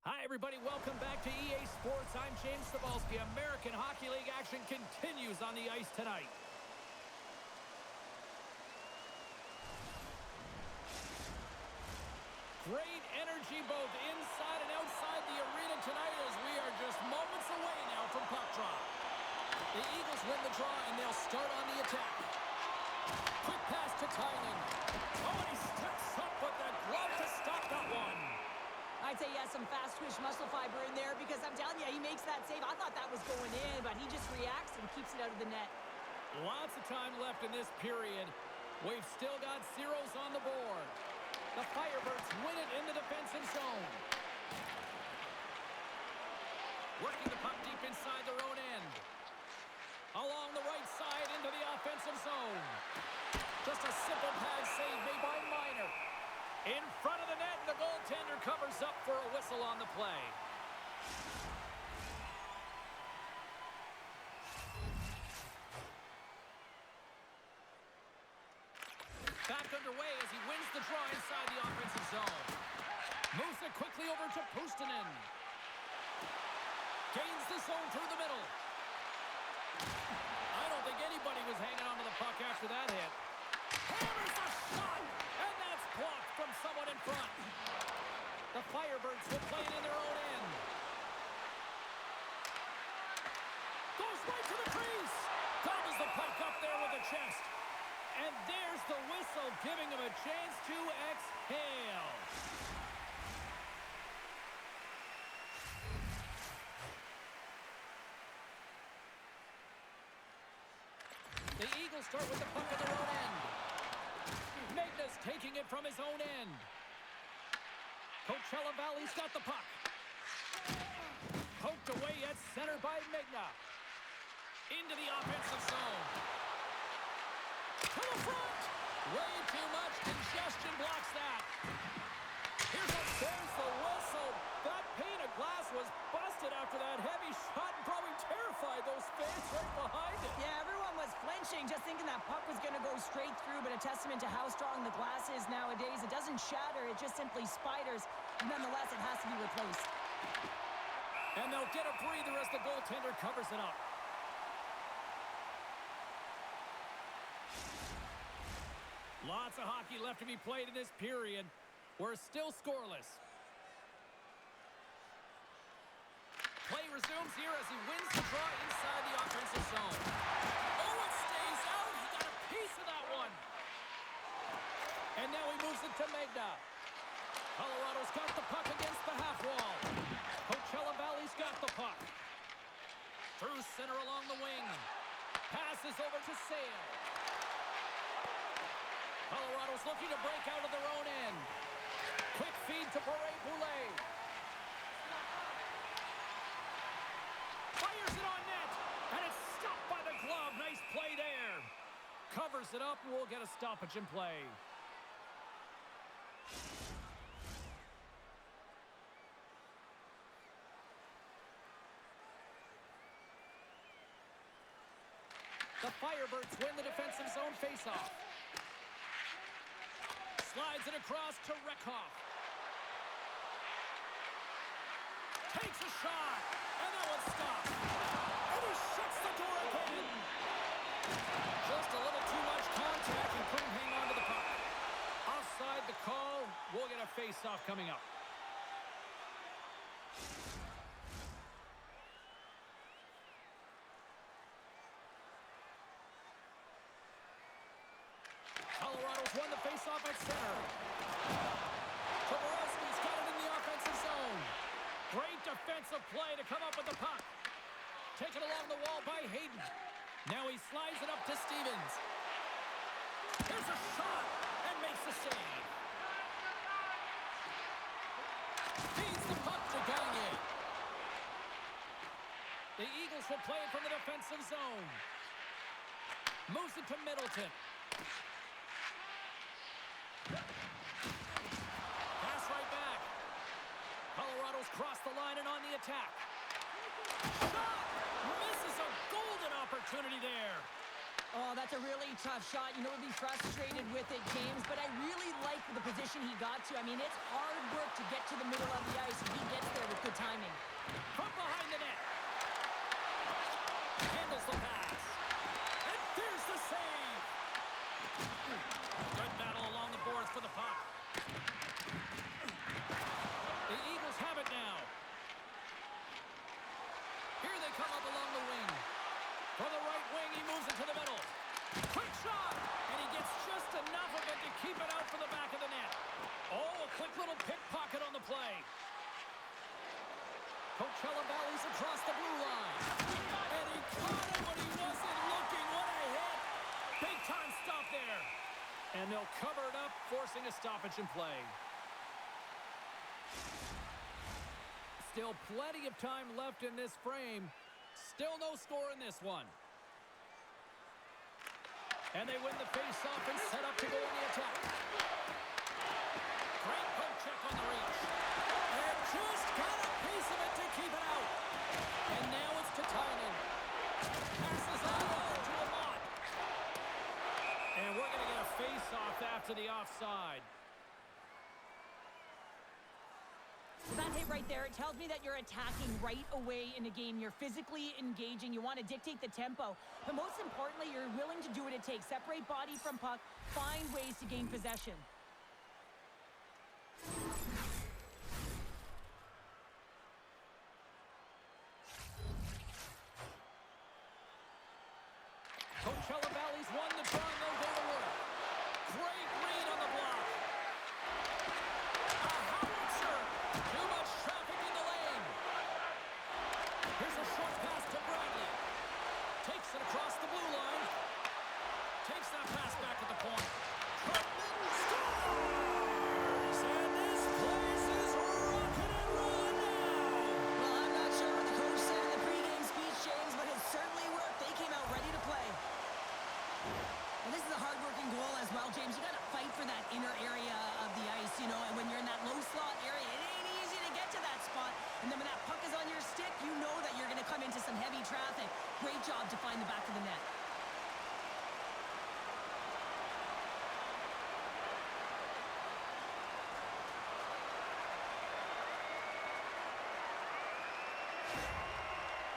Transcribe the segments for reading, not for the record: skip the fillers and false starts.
Hi, everybody. Welcome back to EA Sports. I'm James Cebulski. American Hockey League action continues on the ice tonight. Great energy both inside and outside the arena tonight as we are just moments away now from puck drop. The Eagles win the draw and they'll start on the attack. Quick pass to Tynan. Oh, and he steps up with that glove to stop that one. I'd say he has some fast-twitch muscle fiber in there because I'm telling you, he makes that save. I thought that was going in, but he just reacts and keeps it out of the net. Lots of time left in this period. We've still got zeros on the board. The Firebirds win it in the defensive zone. Working the puck deep inside their own end. Along the right side into the offensive zone. Just a simple pad save made by Minor. In front of the net, the goaltender covers up for a whistle on the play. Back underway as he wins the draw inside the offensive zone. Moves it quickly over to Puustinen. Gains the zone through the middle. I don't think anybody was hanging on to the puck after that hit. Hammers a shot! And that's blocked from someone in front. The Firebirds will play it in their own end. Goes right to the crease. Gobbles the puck up there with the chest. And there's the whistle, giving him a chance to exhale. The Eagles start with the puck in their own end. Megna's taking it from his own end. Coachella Valley's got the puck. Poked away at center by Megna. Into the offensive zone. To the front! Way too much congestion blocks that. There's the whistle. That pane of glass was busted after that heavy shot and probably terrified those fans right behind it. Yeah, everyone was flinching, just thinking that puck was going to go straight through, but a testament to how strong the glass is nowadays. It doesn't shatter, it just simply spiders. Nonetheless, it has to be replaced. And they'll get a breather as the goaltender covers it up. Lots of hockey left to be played in this period. We're still scoreless. Play resumes here as he wins the draw inside the offensive zone. Oh, it stays out. He got a piece of that one. And now he moves it to Megna. Colorado's got the puck against the half wall. Coachella Valley's got the puck. Through center along the wing. Passes over to Sale. Colorado's looking to break out of their own end. Quick feed to Boulet. Fires it on net. And it's stopped by the glove. Nice play there. Covers it up and we'll get a stoppage in play. The Firebirds win the defensive zone faceoff. Slides it across to Reckhoff. Takes a shot. And that one's stopped. And he shuts the door again. Just a little too much contact and couldn't hang on to the puck. Offside the call. We'll get a face-off coming up. Colorado's won the face-off at center. Toporowski's got it in the offensive zone. Great defensive play to come up with the puck. Taken along the wall by Hayden. Now he slides it up to Stevens. Here's a shot and makes the save. Feeds the puck to Gagne. The Eagles will play it from the defensive zone. Moves it to Middleton. Pass right back. Colorado's crossed the line and on the attack. Shot! Misses a golden opportunity there. Oh, that's a really tough shot. You know, he'll be frustrated with it, James, but I really like the position he got to. I mean, it's hard work to get to the middle of the ice, and he gets there with good timing. From behind the net. Handles the pass. And there's the save. Good battle along the boards for the puck. The Eagles have it now. Here they come up along the wing. For the right wing, he moves it to the middle. Quick shot! And he gets just enough of it to keep it out from the back of the net. Oh, a quick little pickpocket on the play. Coachella Valley's across the blue line. And he caught it when he wasn't looking. What a hit! Big time stop there. And they'll cover it up, forcing a stoppage in play. Still plenty of time left in this frame. Still no score in this one. And they win the face-off and set up to go in the attack. Great poke check on the reach. And just got a piece of it to keep it out. And now it's to Tynan. Passes on to Lamont. And we're going to get a face-off after the offside. That hit right there, it tells me that you're attacking right away in the game. You're physically engaging. You want to dictate the tempo. But most importantly, you're willing to do what it takes. Separate body from puck. Find ways to gain possession. Coachella Valley's won the draw. They'll go to work. Great read on the block. A howitzer. Too much traffic in the lane. Here's a short pass to Bradley. Takes it across the blue line. Takes that pass back at the point. Trotman scores! And this place is rocking and rolling now. Well, I'm not sure what the coach said in the pregame speech, James, but it certainly worked. They came out ready to play. And this is a hard-working goal as well, James. You got to fight for that inner area of the ice, you know, and when you're in that low slot area, it ain't easy to get to that spot. And then when that puck is on your stick, you know that you're going to come into some heavy traffic. Great job to find the back of the net.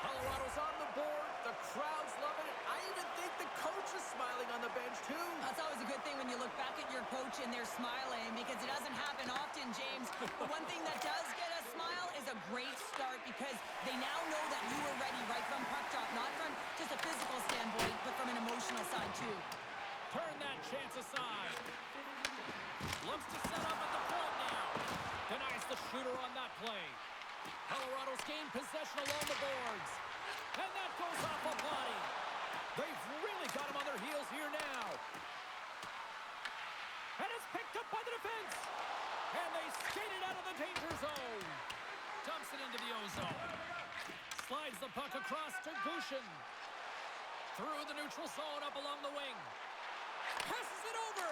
Colorado's on the board. The crowd's loving it. I even think the coach is smiling on the bench, too. That's always a good thing when you look back at your coach and they're smiling, because it doesn't happen often, James. But one thing that does get a smile is a great start, because they now know that you were ready right from puck drop, not from just a physical standpoint, but from an emotional side, too. Turn that chance aside. Looks to set up at the point now. Denies the shooter on that play. Colorado's gained possession along the boards. And that goes off a body. They've really got him on their heels here now. And it's picked up by the defense. And they skate it out of the danger zone. Dumps it into the O-zone. Slides the puck across to Gushin. Through the neutral zone up along the wing. Passes it over.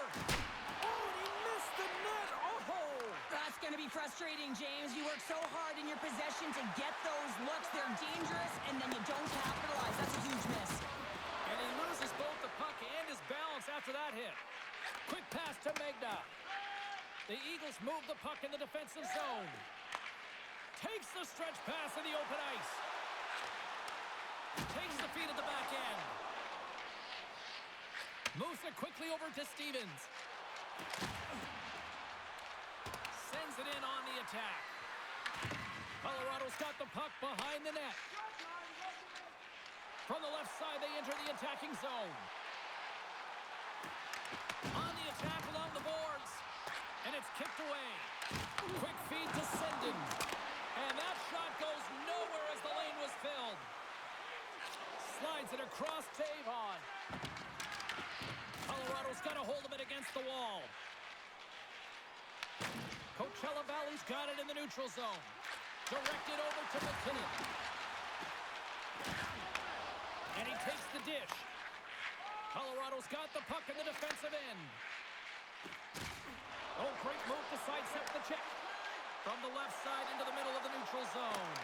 Oh, and he missed the net. Oh! That's going to be frustrating, James. You work so hard in your possession to get those looks. They're dangerous, and then you don't capitalize. That's a huge miss. And he loses both the puck and his balance after that hit. Quick pass to Megna. The Eagles move the puck in the defensive zone. Takes the stretch pass in the open ice. Takes the feed at the back end. Moves it quickly over to Stevens. Sends it in on the attack. Colorado's got the puck behind the net. From the left side, they enter the attacking zone. On the attack along the boards. And it's kicked away. Quick feed to Senden. And that shot goes nowhere as the lane was filled. Slides it across to Avon. Colorado's got a hold of it against the wall. Coachella Valley's got it in the neutral zone. Directed over to McKinnon. And he takes the dish. Colorado's got the puck in the defensive end. Oh, great move to sidestep the check. From the left side into the middle of the neutral zone.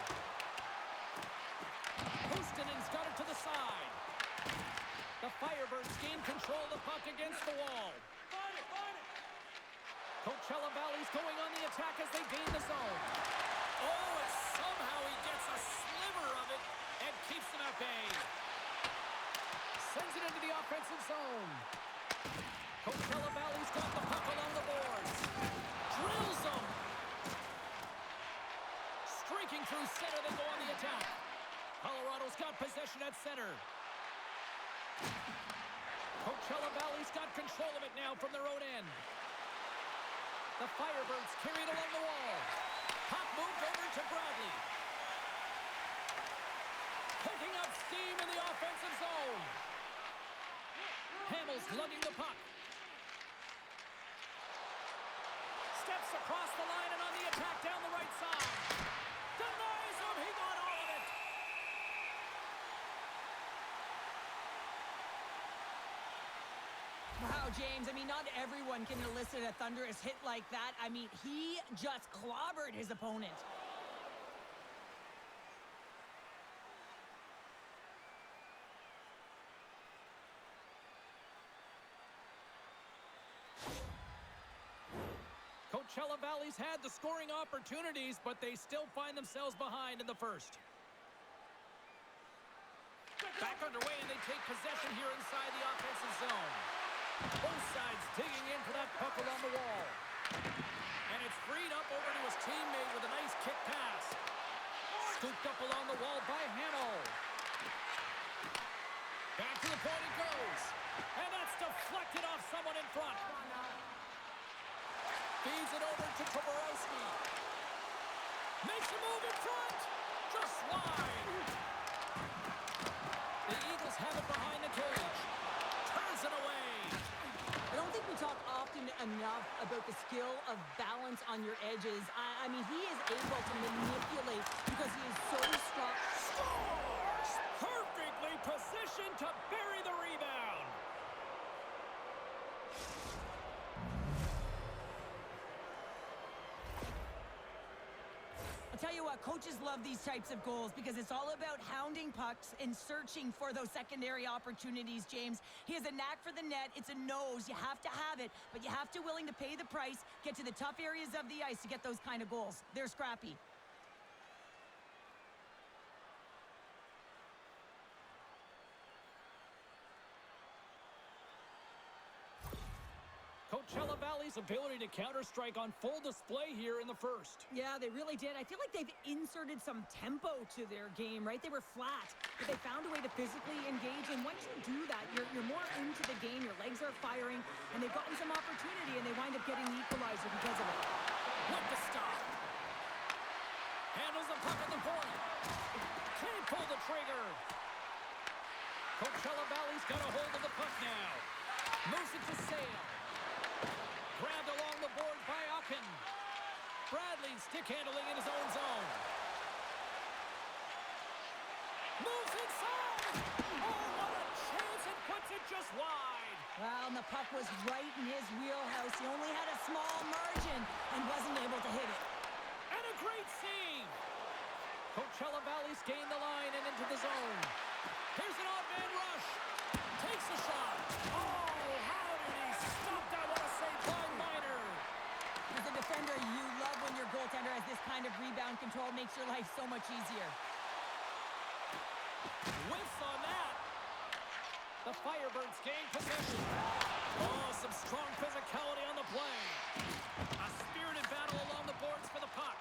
Houston's got it to the side. The Firebirds gain control of the puck against the wall. Coachella Valley's going on the attack as they gain the zone. Oh, and somehow he gets a sliver of it and keeps them at bay. Sends it into the offensive zone. Coachella Valley's got the puck along the boards. Drills them. Streaking through center, they go on the attack. Colorado's got possession at center. Coachella Valley's got control of it now from their own end. The Firebirds carry it along the wall. Puck moved over to Bradley. Picking up steam in the offensive zone. Hamill's lugging the puck. Steps across the line and on the attack down the right side. Denies him. He got all of it. Wow, James, I mean, not everyone can elicit a thunderous hit like that. I mean, he just clobbered his opponent. Coachella Valley's had the scoring opportunities, but they still find themselves behind in the first. Back underway, and they take possession here inside the offensive zone. Both sides digging in for that puck along the wall. And it's freed up over to his teammate with a nice kick pass. Scooped up along the wall by Hamill. Back to the point it goes. And that's deflected off someone in front. Feeds it over to Toborowski. Makes a move in front. Just wide. The Eagles have it behind the cage. Turns it away. I don't think we talk often enough about the skill of balance on your edges. I mean, he is able to manipulate because he is so strong. Scores! Perfectly positioned to bury the rebound. I'll tell you what, coaches love these types of goals because it's all about hounding pucks and searching for those secondary opportunities, James. He has a knack for the net. It's a nose. You have to have it, but you have to willing to pay the price, get to the tough areas of the ice to get those kind of goals. They're scrappy. Coachella Valley's ability to counter-strike on full display here in the first. Yeah, they really did. I feel like they've inserted some tempo to their game, right? They were flat, but they found a way to physically engage. And once you do that, you're more into the game. Your legs are firing, and they've gotten some opportunity, and they wind up getting the equalizer because of it. What the stop. Handles the puck at the point. Can't pull the trigger. Coachella Valley's got a hold of the puck now. Moves it to Sale. Grabbed along the board by Ocken. Bradley stick handling in his own zone. Moves inside. Oh, what a chance, and puts it just wide. Well, and the puck was right in his wheelhouse. He only had a small margin and wasn't able to hit it. And a great save. Coachella Valley's gained the line and into the zone. Here's an odd man rush. Takes a shot. Oh, how did he stop that? What a save by Miner. As a defender, you love when your goaltender has this kind of rebound control. Makes your life so much easier. Whiffs on that. The Firebirds gain possession. Oh, some strong physicality on the play. A spirited battle along the boards for the puck.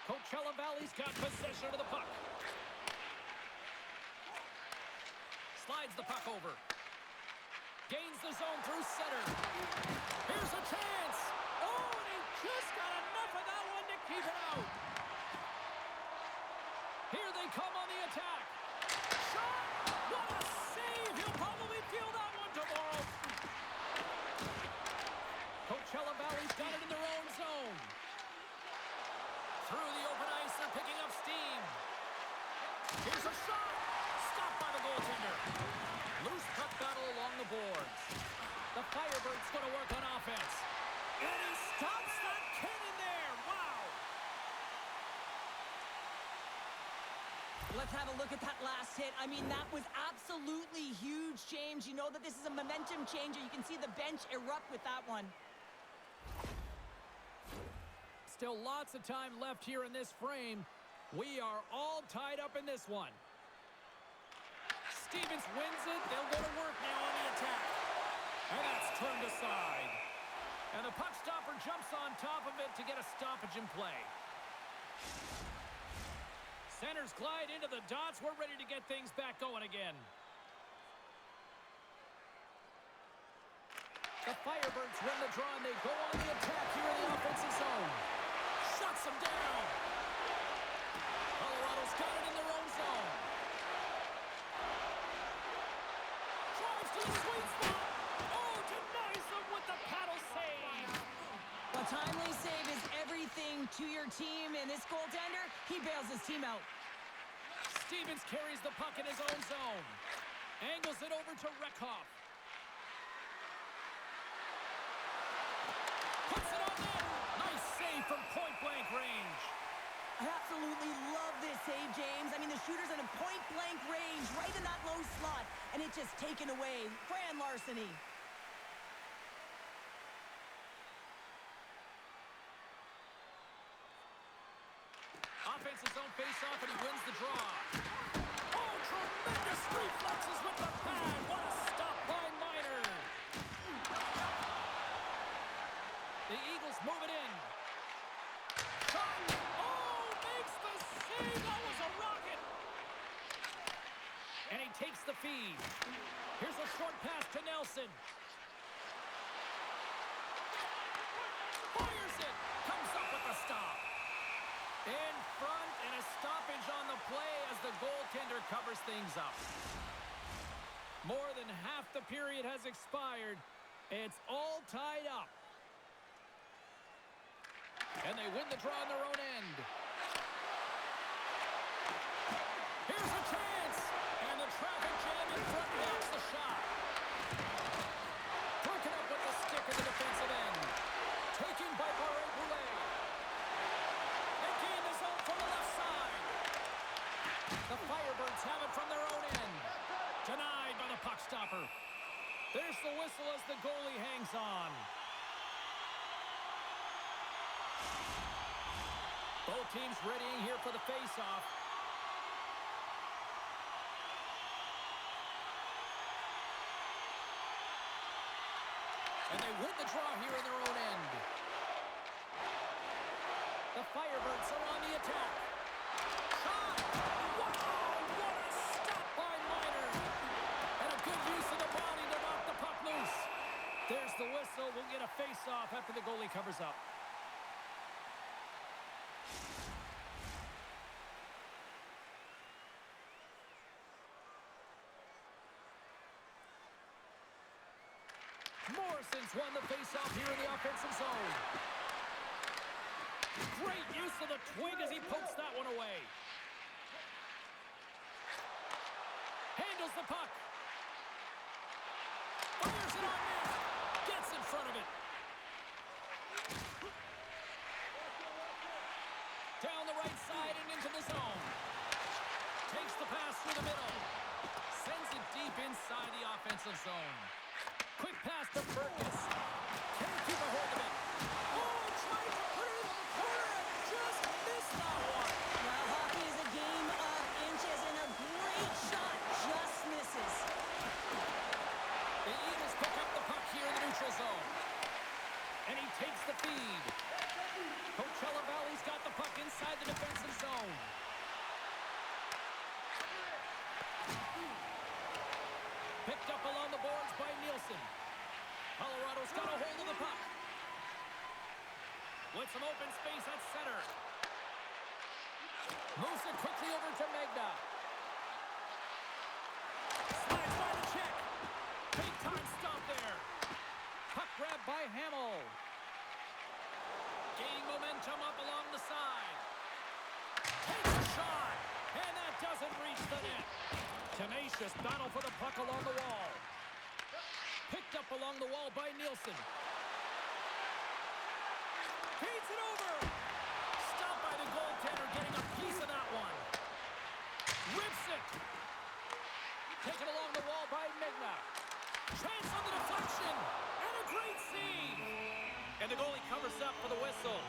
Coachella Valley's got possession of the puck. Slides the puck over. Gains the zone through center. Here's a chance. Oh, and he just got enough of that one to keep it out. Here they come on the attack. Shot! What a save! He'll probably feel that one tomorrow. Coachella Valley's got it in their own zone. Through the open ice, they're picking up steam. Here's a shot! Stopped by the goaltender. Loose puck battle along the boards. The Firebirds going to work on offense. And he stops that cannon there! Wow! Let's have a look at that last hit. I mean, that was absolutely huge, James. You know that this is a momentum changer. You can see the bench erupt with that one. Still lots of time left here in this frame. We are all tied up in this one. Stevens wins it. They'll go to work now on the attack. And that's turned aside. And the puck stopper jumps on top of it to get a stoppage in play. Centers glide into the dots. We're ready to get things back going again. The Firebirds win the draw, and they go on the attack here in the offensive zone. Shuts them down. Colorado's got it in their own zone. Drives to the sweet spot. Oh, denies them with the paddle save. A timely save is everything to your team, and this goaltender, he bails his team out. Stevens carries the puck in his own zone. Angles it over to Reckhoff. Puts it on net. Nice save from point-blank range. I absolutely love this save, James. I mean, the shooter's in a point-blank range, right in that low slot, and it's just taken away. Grand larceny. Offensive zone face-off, and he wins the draw. Oh, tremendous reflexes with the pad. What a stop by Miner. The Eagles move it in. Shot. Oh, makes the save. That was a rocket. And he takes the feed. Here's a short pass to Nelson. Fires it. Comes up with the stop. In front, and a stoppage on the play as the goaltender covers things up. More than half the period has expired. It's all tied up. And they win the draw on their own end. Here's a chance. And the traffic jam in front blocks the shot. Broken up with the stick in the defensive end. Taken by Barré-Boulet. The Firebirds have it from their own end. Denied by the puck stopper. There's the whistle as the goalie hangs on. Both teams readying here for the face-off. And they win the draw here in their own end. The Firebirds are on the attack. Shot! Wow! What a stop by Miner! And a good use of the body to knock the puck loose. There's the whistle. We'll get a face-off after the goalie covers up. Morrison's won the face-off here in the offensive zone. Great use of the twig as he pokes that one away. Handles the puck. Fires it on net. Gets in front of it. Down the right side and into the zone. Takes the pass through the middle. Sends it deep inside the offensive zone. Quick pass to Perkins. Can't keep a hold of it. Oh, trying to put it in the corner and just missed that one. Well, hockey is a game of inches, and a great shot just misses. The Eagles pick up the puck here in the neutral zone. And he takes the feed. Coachella Valley's got the puck inside the defensive zone. Picked up along the boards by Nielsen. Colorado's got a hold of the puck. With some open space at center. Moves it quickly over to Magna. Slides by the check. Big time stop there. Puck grab by Hamill. Gaining momentum up along the side. Takes a shot. And that doesn't reach the net. Tenacious battle for the puck along the wall. Picked up along the wall by Nielsen. Feeds it over. Stopped by the goaltender, getting a piece of that one. movement. Taken along the wall by Migna. Chance on the deflection. And a great save. And the goalie covers up for the whistle.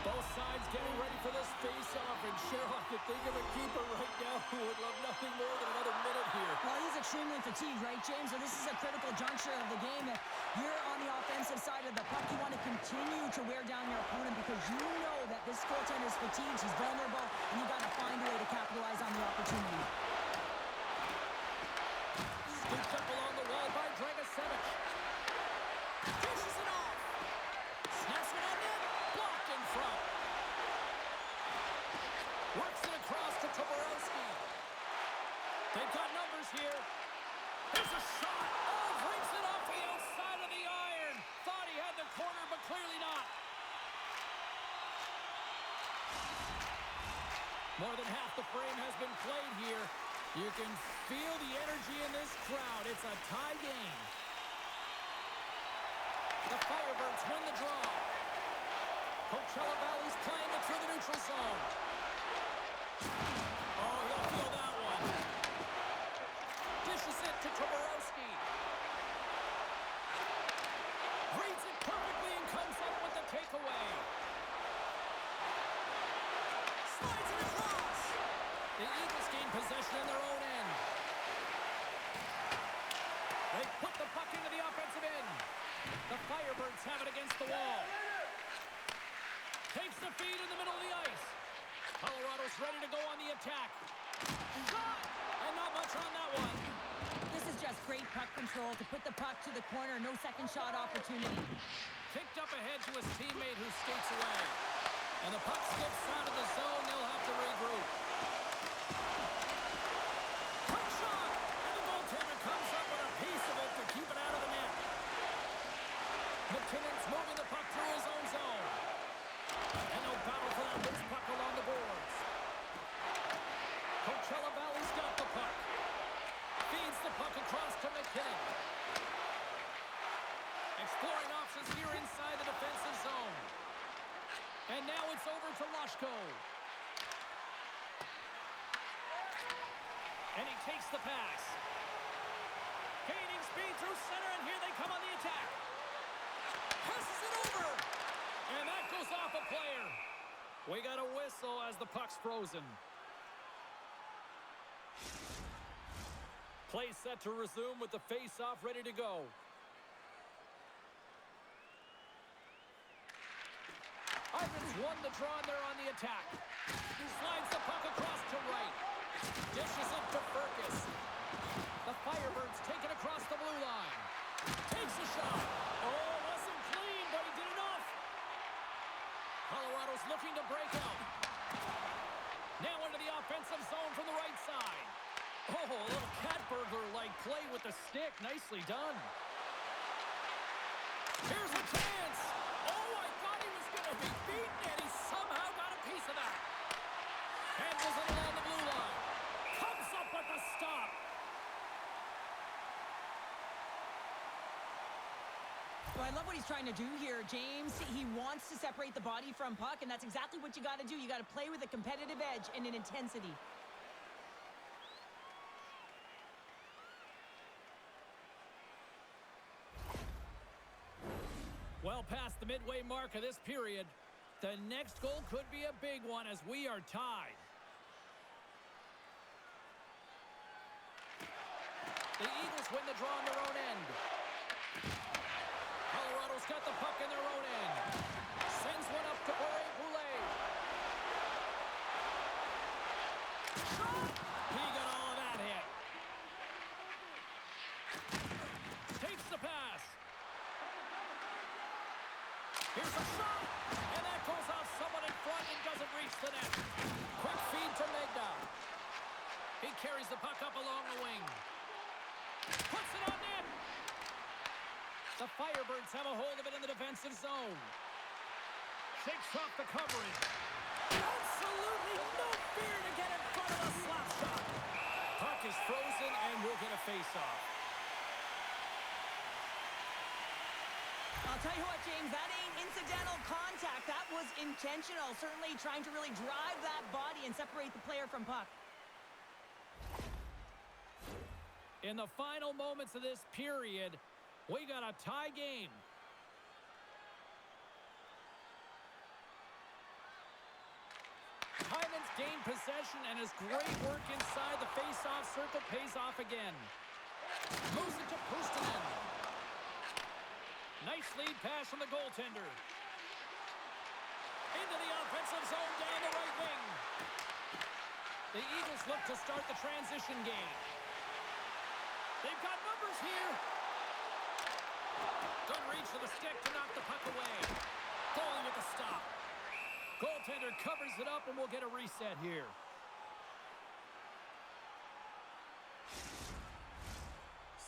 Both sides getting ready for this face-off, and Cheryl, I could think of a keeper right now who would love nothing more than another minute here. Well, he's extremely fatigued, right, James? So this is a critical juncture of the game. If you're on the offensive side of the puck, you want to continue to wear down your opponent because you know that this goaltender is fatigued, he's vulnerable, and you got to find a way to capitalize on the opportunity. Scooped up along the wall by Dragicevic. Dishes it off. Snaps it on net. Blocked in front. Works it across to Toborowski. They've got numbers here. There's a shot. Oh, brings it off the outside of the iron. Thought he had the corner, but clearly not. More than half the frame has been played here. You can feel the energy in this crowd. It's a tie game. The Firebirds win the draw. Coachella Valley's playing it through the neutral zone. Oh, he'll feel that one. Dishes it to Toborowski. Reads it perfectly and comes up with the takeaway. Slides it across. The Eagles gain possession in their own end. They put the puck into the offensive end. The Firebirds have it against the wall. Takes the feed in the middle of the ice. Colorado's ready to go on the attack. Shot! And not much on that one. This is just great puck control to put the puck to the corner. No second shot opportunity. Kicked up ahead to his teammate who skates away. And the puck skips out of the zone. They'll have to regroup. Quick shot! And the goaltender comes up with a piece of it to keep it out of the net. McKinnon's moving the puck through his own zone. And no battle for that loose puck along the boards. Coachella Valley's got the puck. Feeds the puck across to McKinnon. Exploring options here inside the defensive zone. And now it's over to Loshko. And he takes the pass. Gaining speed through center, and here they come on the attack. Passes it over. And that goes off a player. We got a whistle as the puck's frozen. Play set to resume with the face-off ready to go. Ivans won the draw and they're on the attack. He slides the puck across to right. Dishes it to Fergus. The Firebirds take it across the blue line. Takes a shot. Oh, wasn't clean, but he did enough. Colorado's looking to break out. Now into the offensive zone from the right side. Oh, a little cat burglar-like play with the stick. Nicely done. Here's a chance. Oh, I thought he was going to be beaten, and he somehow got a piece of that. Handles it along the blue line. Comes up with the stop. Well, I love what he's trying to do here, James. He wants to separate the body from puck, and that's exactly what you got to do. You got to play with a competitive edge and an intensity. Well past the midway mark of this period, the next goal could be a big one as we are tied. The Eagles win the draw on their own end. Colorado's got the puck in their own end. Sends one up to Boulet. Shot! He got all of that hit. Takes the pass. Here's a shot, and that goes off someone in front and doesn't reach the net. Quick feed to Megna. He carries the puck up along the wing. Puts it on net. The Firebirds have a hold of it in the defensive zone. Shakes off the coverage. Absolutely no fear to get in front of a slap shot. Puck is frozen, and we'll get a face-off. I'll tell you what, James, that ain't incidental contact. That was intentional. Certainly trying to really drive that body and separate the player from puck. In the final moments of this period, we got a tie game. Hyman's gained possession, and his great work inside the face-off circle pays off again. Moves it to Pustonen. Nice lead pass from the goaltender. Into the offensive zone down the right wing. The Eagles look to start the transition game. They've got numbers here. Good reach for the stick to knock the puck away. Goalie with the stop. Goaltender covers it up, and we'll get a reset here.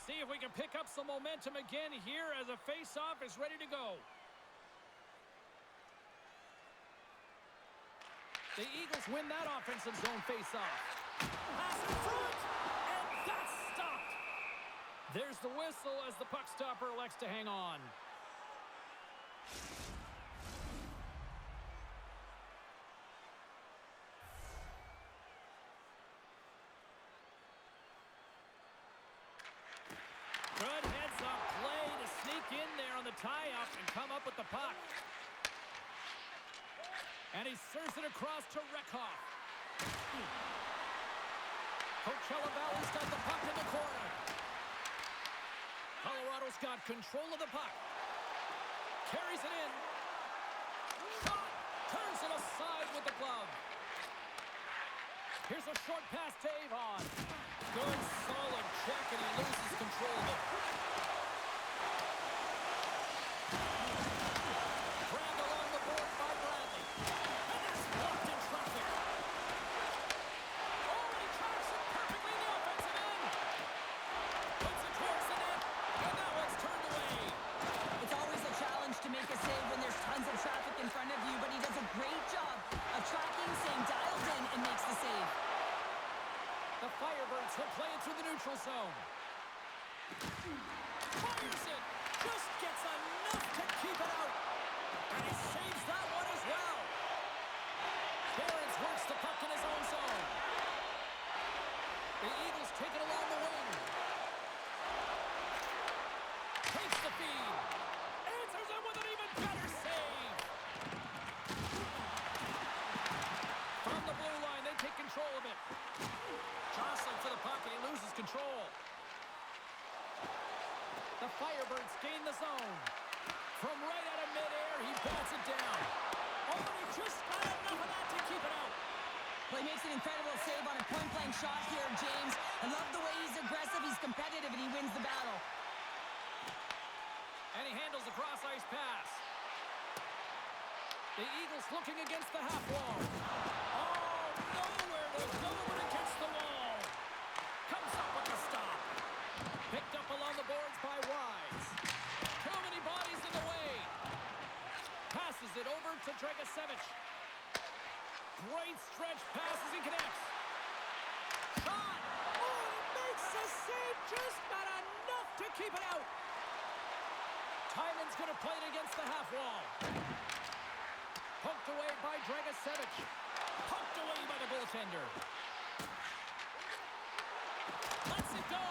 See if we can pick up some momentum again here as a face-off is ready to go. The Eagles win that offensive zone face-off. Pass in front, and that's stopped. There's the whistle as the puck stopper elects to hang on. Good heads-up play to sneak in there on the tie-up and come up with the puck. And he serves it across to Rekoff. Coachella Valley's got the puck in the corner. Colorado's got control of the puck. Carries it in. Shot! Turns it aside with the glove. Here's a short pass to Avon. Good, solid check, and he loses control of it. Grabbed along the board by Bradley. And that's blocked in traffic. Oh, and he tracks it perfectly in the offensive end. Puts it towards the net, and that one's turned away. It's always a challenge to make a save when there's tons of traffic in front of you, but he does a great job of tracking, staying dialed in, and makes the save. The Firebirds will play it through the neutral zone. Fires it. Just gets enough to keep it out. And he saves that one as well. Barons works the puck in his own zone. The Eagles take it along the wing. Takes the feed. Answers it with an even better save. From the blue line, they take control of it. Jostling for the puck, and he loses control. The Firebirds gain the zone. From right out of midair, he bats it down. Oh, and he just got enough of that to keep it out. Well, he makes an incredible save on a point-blank shot here, James. I love the way he's aggressive, he's competitive, and he wins the battle. And he handles the cross-ice pass. The Eagles looking against the half wall. Oh, nowhere to go but against the wall. Comes up with the stop. Picked up along the boards by Wise. Too many bodies in the way. Passes it over to Dragicevic. Great stretch pass as he connects. Shot! Oh, he makes the save. Just not enough to keep it out. Tyman's going to play it against the half wall. Poked away by Dragicevic. Poked away by the goaltender. Lets it go.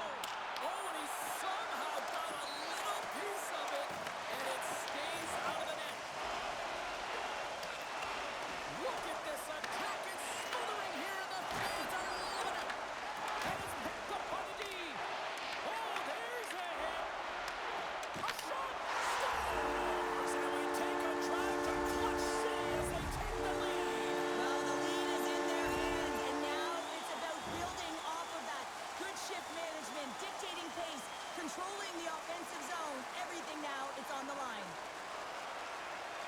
Oh, and he somehow got a little piece of it, and it stays out of the net. Look at this attack. It's smothering here, and the fans are loving it. And it's picked up by the D. Oh, there's a hit. A shot. Scores! And we take a drive to Clutch City as they take the lead. Well, the lead is in their hands, and now it's about building off of that. Good shift management, dictating pace, controlling the offensive zone. Everything now, it's on the line.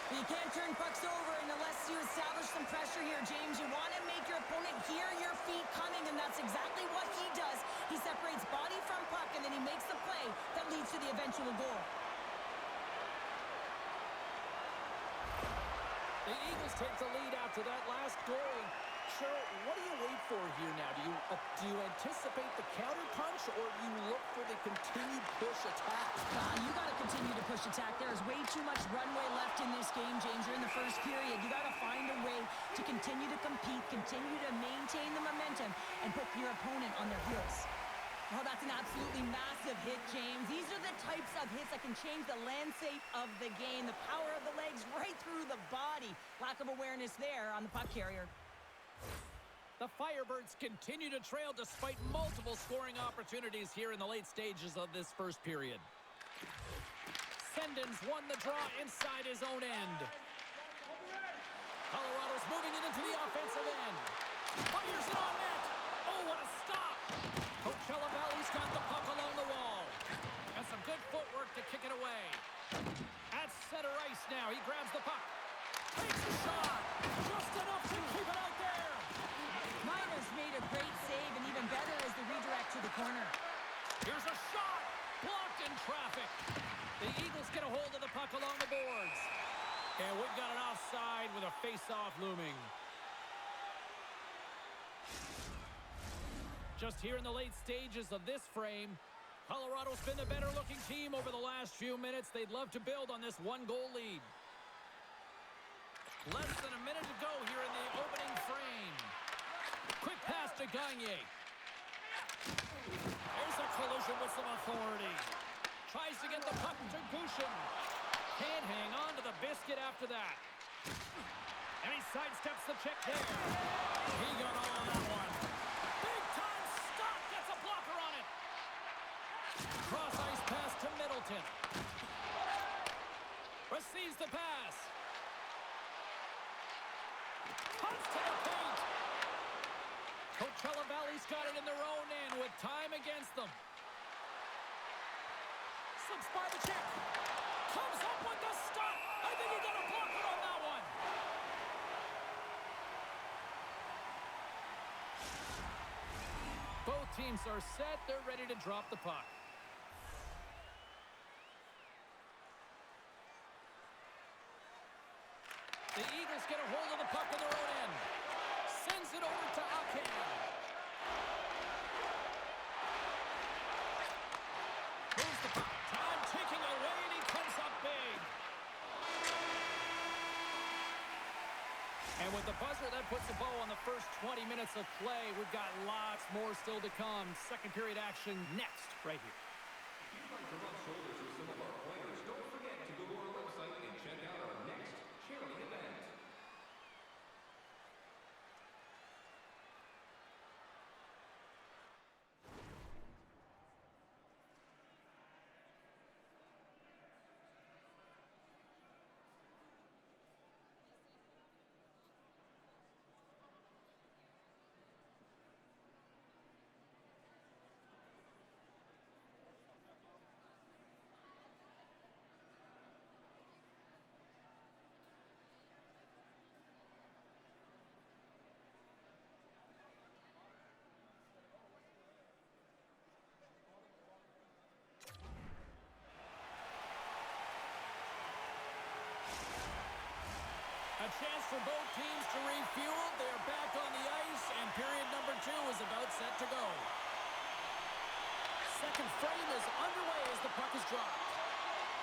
But you can't turn pucks over unless you establish some pressure here, James. You want to make your opponent hear your feet coming, and that's exactly what he does. He separates body from puck, and then he makes the play that leads to the eventual goal. The Eagles take the lead after that last goal. Cheryl, what do you wait for here now? Do Do you anticipate the counter punch, or do you look for the continued push attack? You got to continue to push attack. There is way too much runway left in this game, James. You're in the first period. You got to find a way to continue to compete, continue to maintain the momentum, and put your opponent on their heels. Oh, that's an absolutely massive hit, James. These are the types of hits that can change the landscape of the game. The power of the legs right through the body. Lack of awareness there on the puck carrier. The Firebirds continue to trail despite multiple scoring opportunities here in the late stages of this first period. Sendens won the draw inside his own end. Colorado's moving it into the offensive end. Fires it on net. Oh, what a stop. Coachella Valley's got the puck along the wall. And some good footwork to kick it away. At center ice now. He grabs the puck. Takes a shot. Just enough to keep it out there. Miner's made a great save, and even better is the redirect to the corner. Here's a shot. Blocked in traffic. The Eagles get a hold of the puck along the boards. And we've got an offside with a face-off looming. Just here in the late stages of this frame, Colorado's been the better-looking team over the last few minutes. They'd love to build on this one-goal lead. Less than a minute to go here in the opening frame. Quick pass to Gagne. There's a collision with some authority. Tries to get the puck to Gushin. Can't hang on to the biscuit after that. And he sidesteps the check there. He got all on that one. Big time stop. Gets a blocker on it. Cross ice pass to Middleton. Receives the pass. Punch to the paint. Coachella Valley's got it in their own end with time against them. Slips by the check. Comes up with the stop. I think he got a blocker on that one. Both teams are set. They're ready to drop the puck. The Eagles get a hold of the puck in their own end. Sends it over to Akin. Moves the puck. Time ticking away, and he comes up big. And with the buzzer, that puts a bow on the first 20 minutes of play. We've got lots more still to come. Second period action next, right here. If you'd like to rub shoulders with some of our players, don't forget to go to our website and check out our next charity event. A chance for both teams to refuel. They're back on the ice, and period number 2 is about set to go. Second frame is underway as the puck is dropped.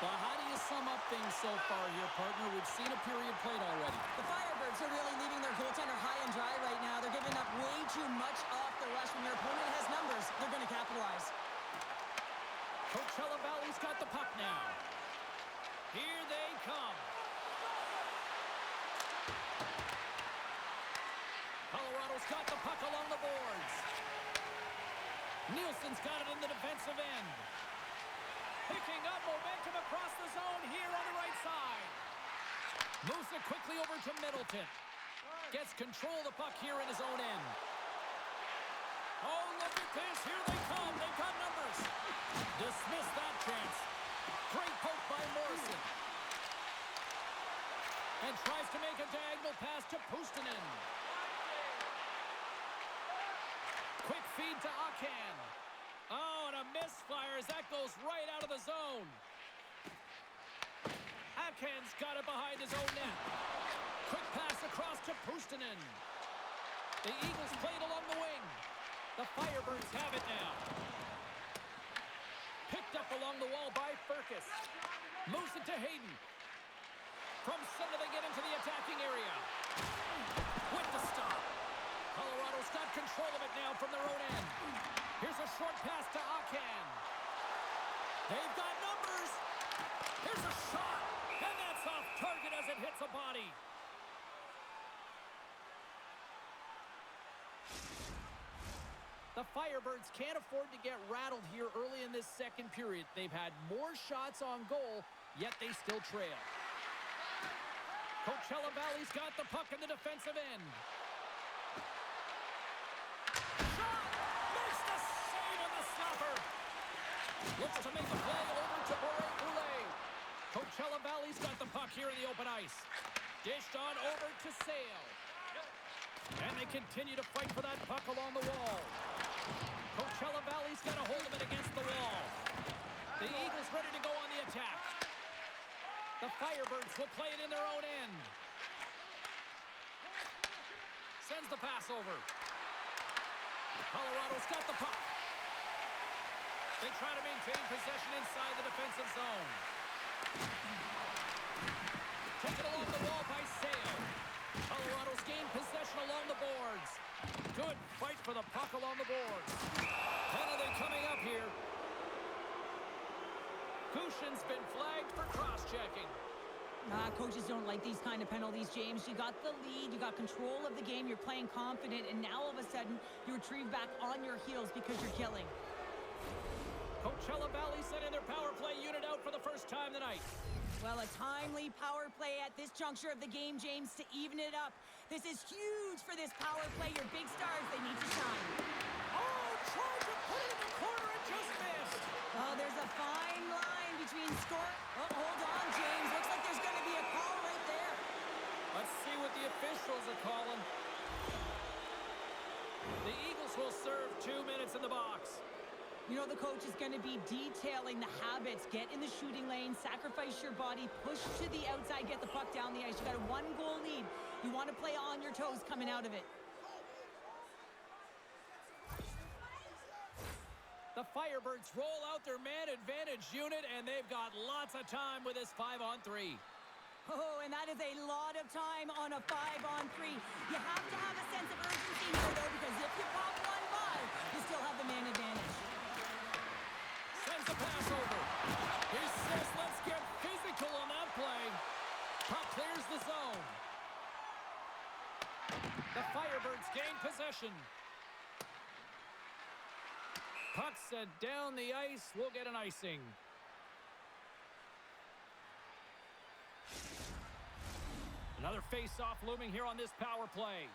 Well, how do you sum up things so far here, partner? We've seen a period played already. The Firebirds are really leaving their goaltender high and dry right now. They're giving up way too much off the rush. When their opponent has numbers, they're going to capitalize. Coachella Valley's got the puck now. Here they come. Colorado's got the puck along the boards. Nielsen's got it in the defensive end. Picking up momentum across the zone here on the right side. Moves it quickly over to Middleton. Gets control of the puck here in his own end. Oh, look at this. Here they come. They've got numbers. Dismiss that chance. Great poke by Morrison. And tries to make a diagonal pass to Puustinen. Quick feed to Akin. Oh, and a misfire as that goes right out of the zone. Akin's got it behind his own net. Quick pass across to Puustinen. The Eagles played along the wing. The Firebirds have it now. Picked up along the wall by Furcus. Moves it to Hayden. From center, they get into the attacking area. With the stop. Colorado's got control of it now from their own end. Here's a short pass to Akan. They've got numbers. Here's a shot. And that's off target as it hits a body. The Firebirds can't afford to get rattled here early in this second period. They've had more shots on goal, yet they still trail. Coachella Valley's got the puck in the defensive end. Shot! Makes the save on the stopper. Looks to make the play over to Boulet. Coachella Valley's got the puck here in the open ice. Dished on over to Sale. And they continue to fight for that puck along the wall. Coachella Valley's got a hold of it against the wall. The Eagles ready to go on the attack. The Firebirds will play it in their own end. Sends the pass over. Colorado's got the puck. They try to maintain possession inside the defensive zone. Taken along the wall by Sale. Colorado's gained possession along the boards. Good fight for the puck along the boards. Penalty coming up here. Kushin's been flagged for cross-checking. Coaches don't like these kind of penalties, James. You got the lead, you got control of the game, you're playing confident, and now all of a sudden you retrieve back on your heels because you're killing. Coachella Valley sending their power play unit out for the first time tonight. Well, a timely power play at this juncture of the game, James, to even it up. This is huge for this power play. Your big stars, they need to shine. Oh, tried to put it in the corner and just missed. Oh, there's a fine line between score. Oh, hold on, James. Looks like there's going to be a call right there. Let's see what the officials are calling. The Eagles will serve 2 minutes in the box. You know, the coach is going to be detailing the habits. Get in the shooting lane, sacrifice your body, push to the outside, get the puck down the ice. You got a 1-goal lead. You want to play on your toes coming out of it. The Firebirds roll out their man advantage unit, and they've got lots of time with this 5-on-3. Oh, and that is a lot of time on a 5-on-3. You have to have a sense of urgency here, though, because if you pop one by, you still have the man advantage. Sends the pass over. He says, let's get physical on that play. Puck clears the zone. The Firebirds gain possession. Puck sent down the ice. We'll get an icing. Another face-off looming here on this power play.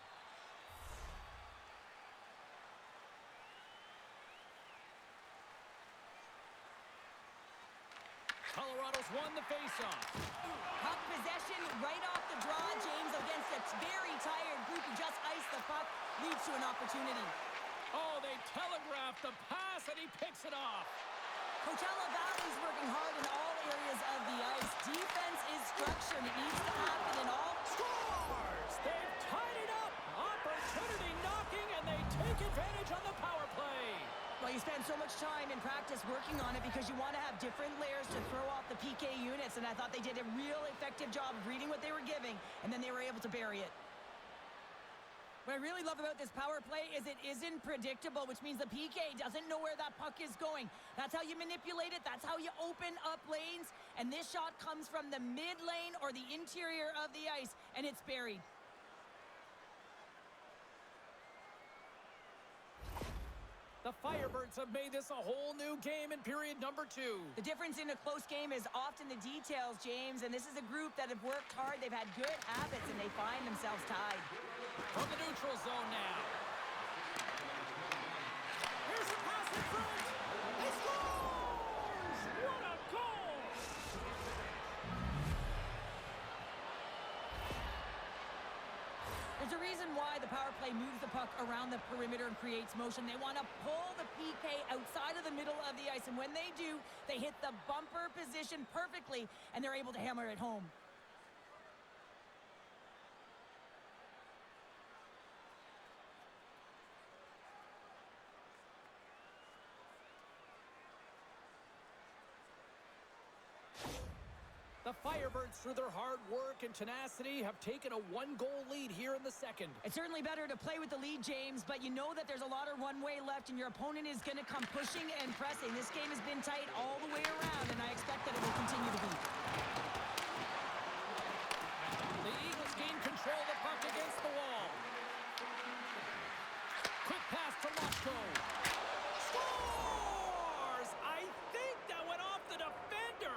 Colorado's won the face-off. Puck possession right off the draw, James, against a very tired group who just iced the puck, leads to an opportunity. Oh, they telegraphed the pass, and he picks it off. Coachella Valley's working hard in all areas of the ice. Defense is structured. It needs to happen in all. Scores! They've tied it up. Opportunity knocking, and they take advantage on the power play. Well, you spend so much time in practice working on it because you want to have different layers to throw off the PK units, and I thought they did a real effective job of reading what they were giving, and then they were able to bury it. What I really love about this power play is it isn't predictable, which means the PK doesn't know where that puck is going. That's how you manipulate it. That's how you open up lanes. And this shot comes from the mid lane or the interior of the ice, and it's buried. The Firebirds have made this a whole new game in period number 2. The difference in a close game is often the details, James, and this is a group that have worked hard. They've had good habits, and they find themselves tied. From the neutral zone now. Here's a pass in front. He scores! What a goal! There's a reason why the power play moves the puck around the perimeter and creates motion. They want to pull the PK outside of the middle of the ice, and when they do, they hit the bumper position perfectly, and they're able to hammer it home. The Firebirds, through their hard work and tenacity, have taken a one-goal lead here in the second. It's certainly better to play with the lead, James, but you know that there's a lot of runway left, and your opponent is going to come pushing and pressing. This game has been tight all the way around, and I expect that it will continue to be. The Eagles gain control of the puck against the wall. Quick pass to Loshko. Scores! I think that went off the defender.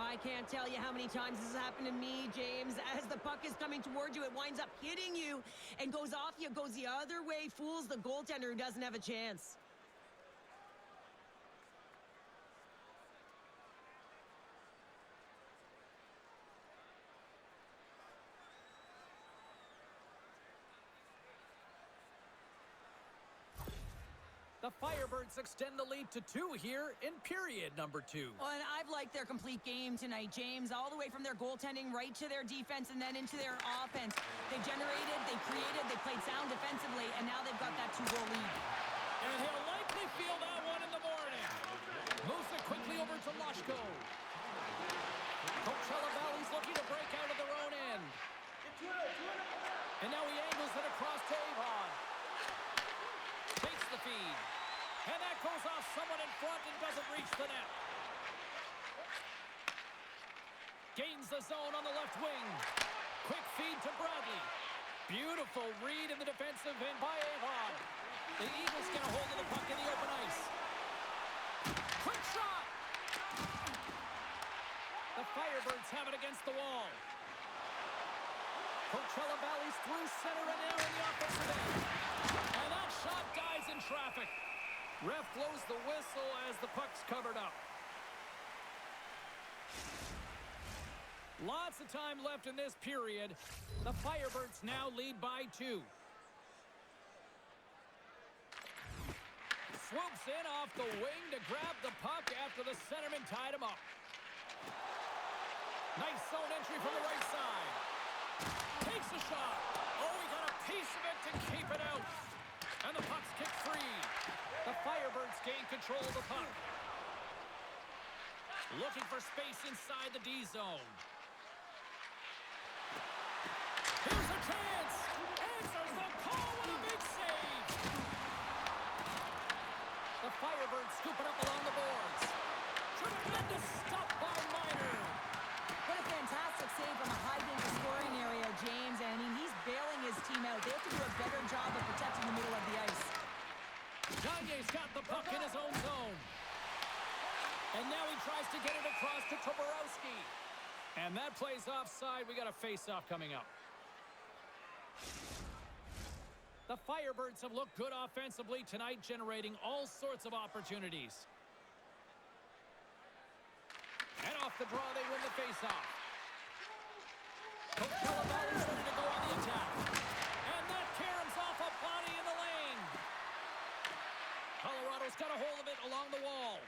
I can't tell you how many times this has happened to me, James. As the puck is coming towards you, it winds up hitting you and goes off you, goes the other way, fools the goaltender who doesn't have a chance. The Firebirds extend the lead to 2 here in period number 2. Well, and I've liked their complete game tonight, James, all the way from their goaltending right to their defense and then into their offense. They generated, they created, they played sound defensively, and now they've got that 2-goal lead. And he'll likely feel that one in the morning. Moves it quickly over to Loshko. Coachella Valley's looking to break out of their own end. And now he angles it across to Avon. Takes the feed. And that goes off someone in front and doesn't reach the net. Gains the zone on the left wing. Quick feed to Bradley. Beautiful read in the defensive end by Avon. The Eagles get a hold of the puck in the open ice. Quick shot! The Firebirds have it against the wall. Coachella Valley's through center and now in the offensive end. And that shot dies in traffic. Ref blows the whistle as the puck's covered up. Lots of time left in this period. The Firebirds now lead by 2. Swoops in off the wing to grab the puck after the centerman tied him up. Nice zone entry from the right side. Takes a shot. Oh, he got a piece of it to keep it out. And the puck's kicked free. The Firebirds gain control of the puck. Looking for space inside the D zone. Here's a chance. Answers the call with a big save. The Firebirds scoop it up along the boards. Tremendous stop by Miner. What a fantastic save from a high-danger scoring area, James. And I mean, he's bailing his team out. They have to do a better job of protecting the middle of the ice. Gagne's got the puck in his own zone. And now he tries to get it across to Toporowski. And that plays offside. We got a face-off coming up. The Firebirds have looked good offensively tonight, generating all sorts of opportunities. And off the draw, they win the face-off. Coachella Valley's ready to go on the attack. And that caroms off a body in the lane. Colorado's got a hold of it along the wall.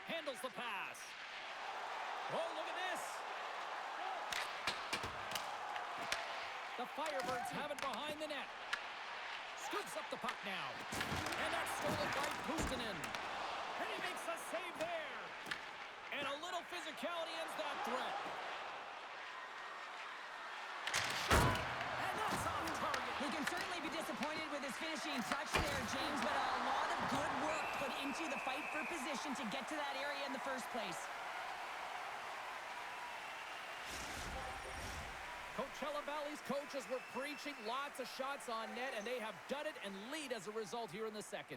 Handles the pass. Oh, look at this. The Firebirds have it behind the net. Scoops up the puck now. And that's stolen by Puustinen. And he makes a save there. And a little physicality ends that threat. And that's on target. He can certainly be disappointed with his finishing touch there, James, but a lot of good work put into the fight for position to get to that area in the first place. Coachella Valley's coaches were preaching lots of shots on net, and they have done it and lead as a result here in the second.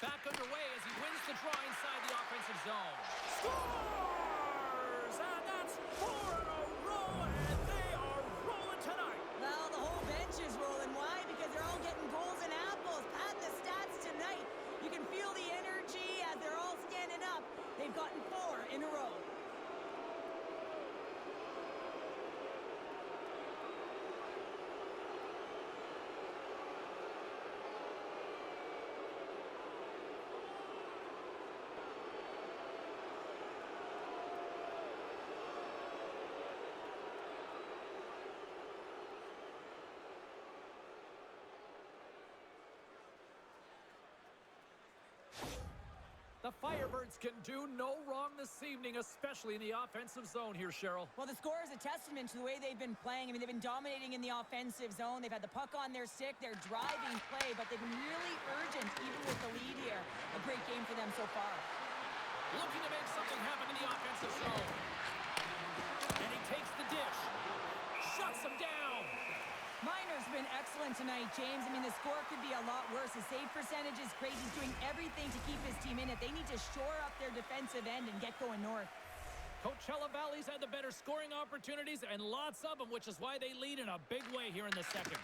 Back underway as he wins the draw inside the offensive zone. Scores! And that's 4 in a row, and they are rolling tonight. Well, the whole bench is rolling. Why? Because they're all getting goals and apples. Patting the stats tonight. You can feel the energy as they're all standing up. They've gotten 4 in a row. The Firebirds can do no wrong this evening, especially in the offensive zone here, Cheryl. Well, the score is a testament to the way they've been playing. I mean, they've been dominating in the offensive zone. They've had the puck on their stick. They're driving play, but they've been really urgent, even with the lead here. A great game for them so far. Looking to make something happen in the offensive zone. And he takes the dish. Shuts him down. Miner's been excellent tonight, James. I mean, the score could be a lot worse. His save percentage is great. He's doing everything to keep his team in it. They need to shore up their defensive end and get going north. Coachella Valley's had the better scoring opportunities and lots of them, which is why they lead in a big way here in the second.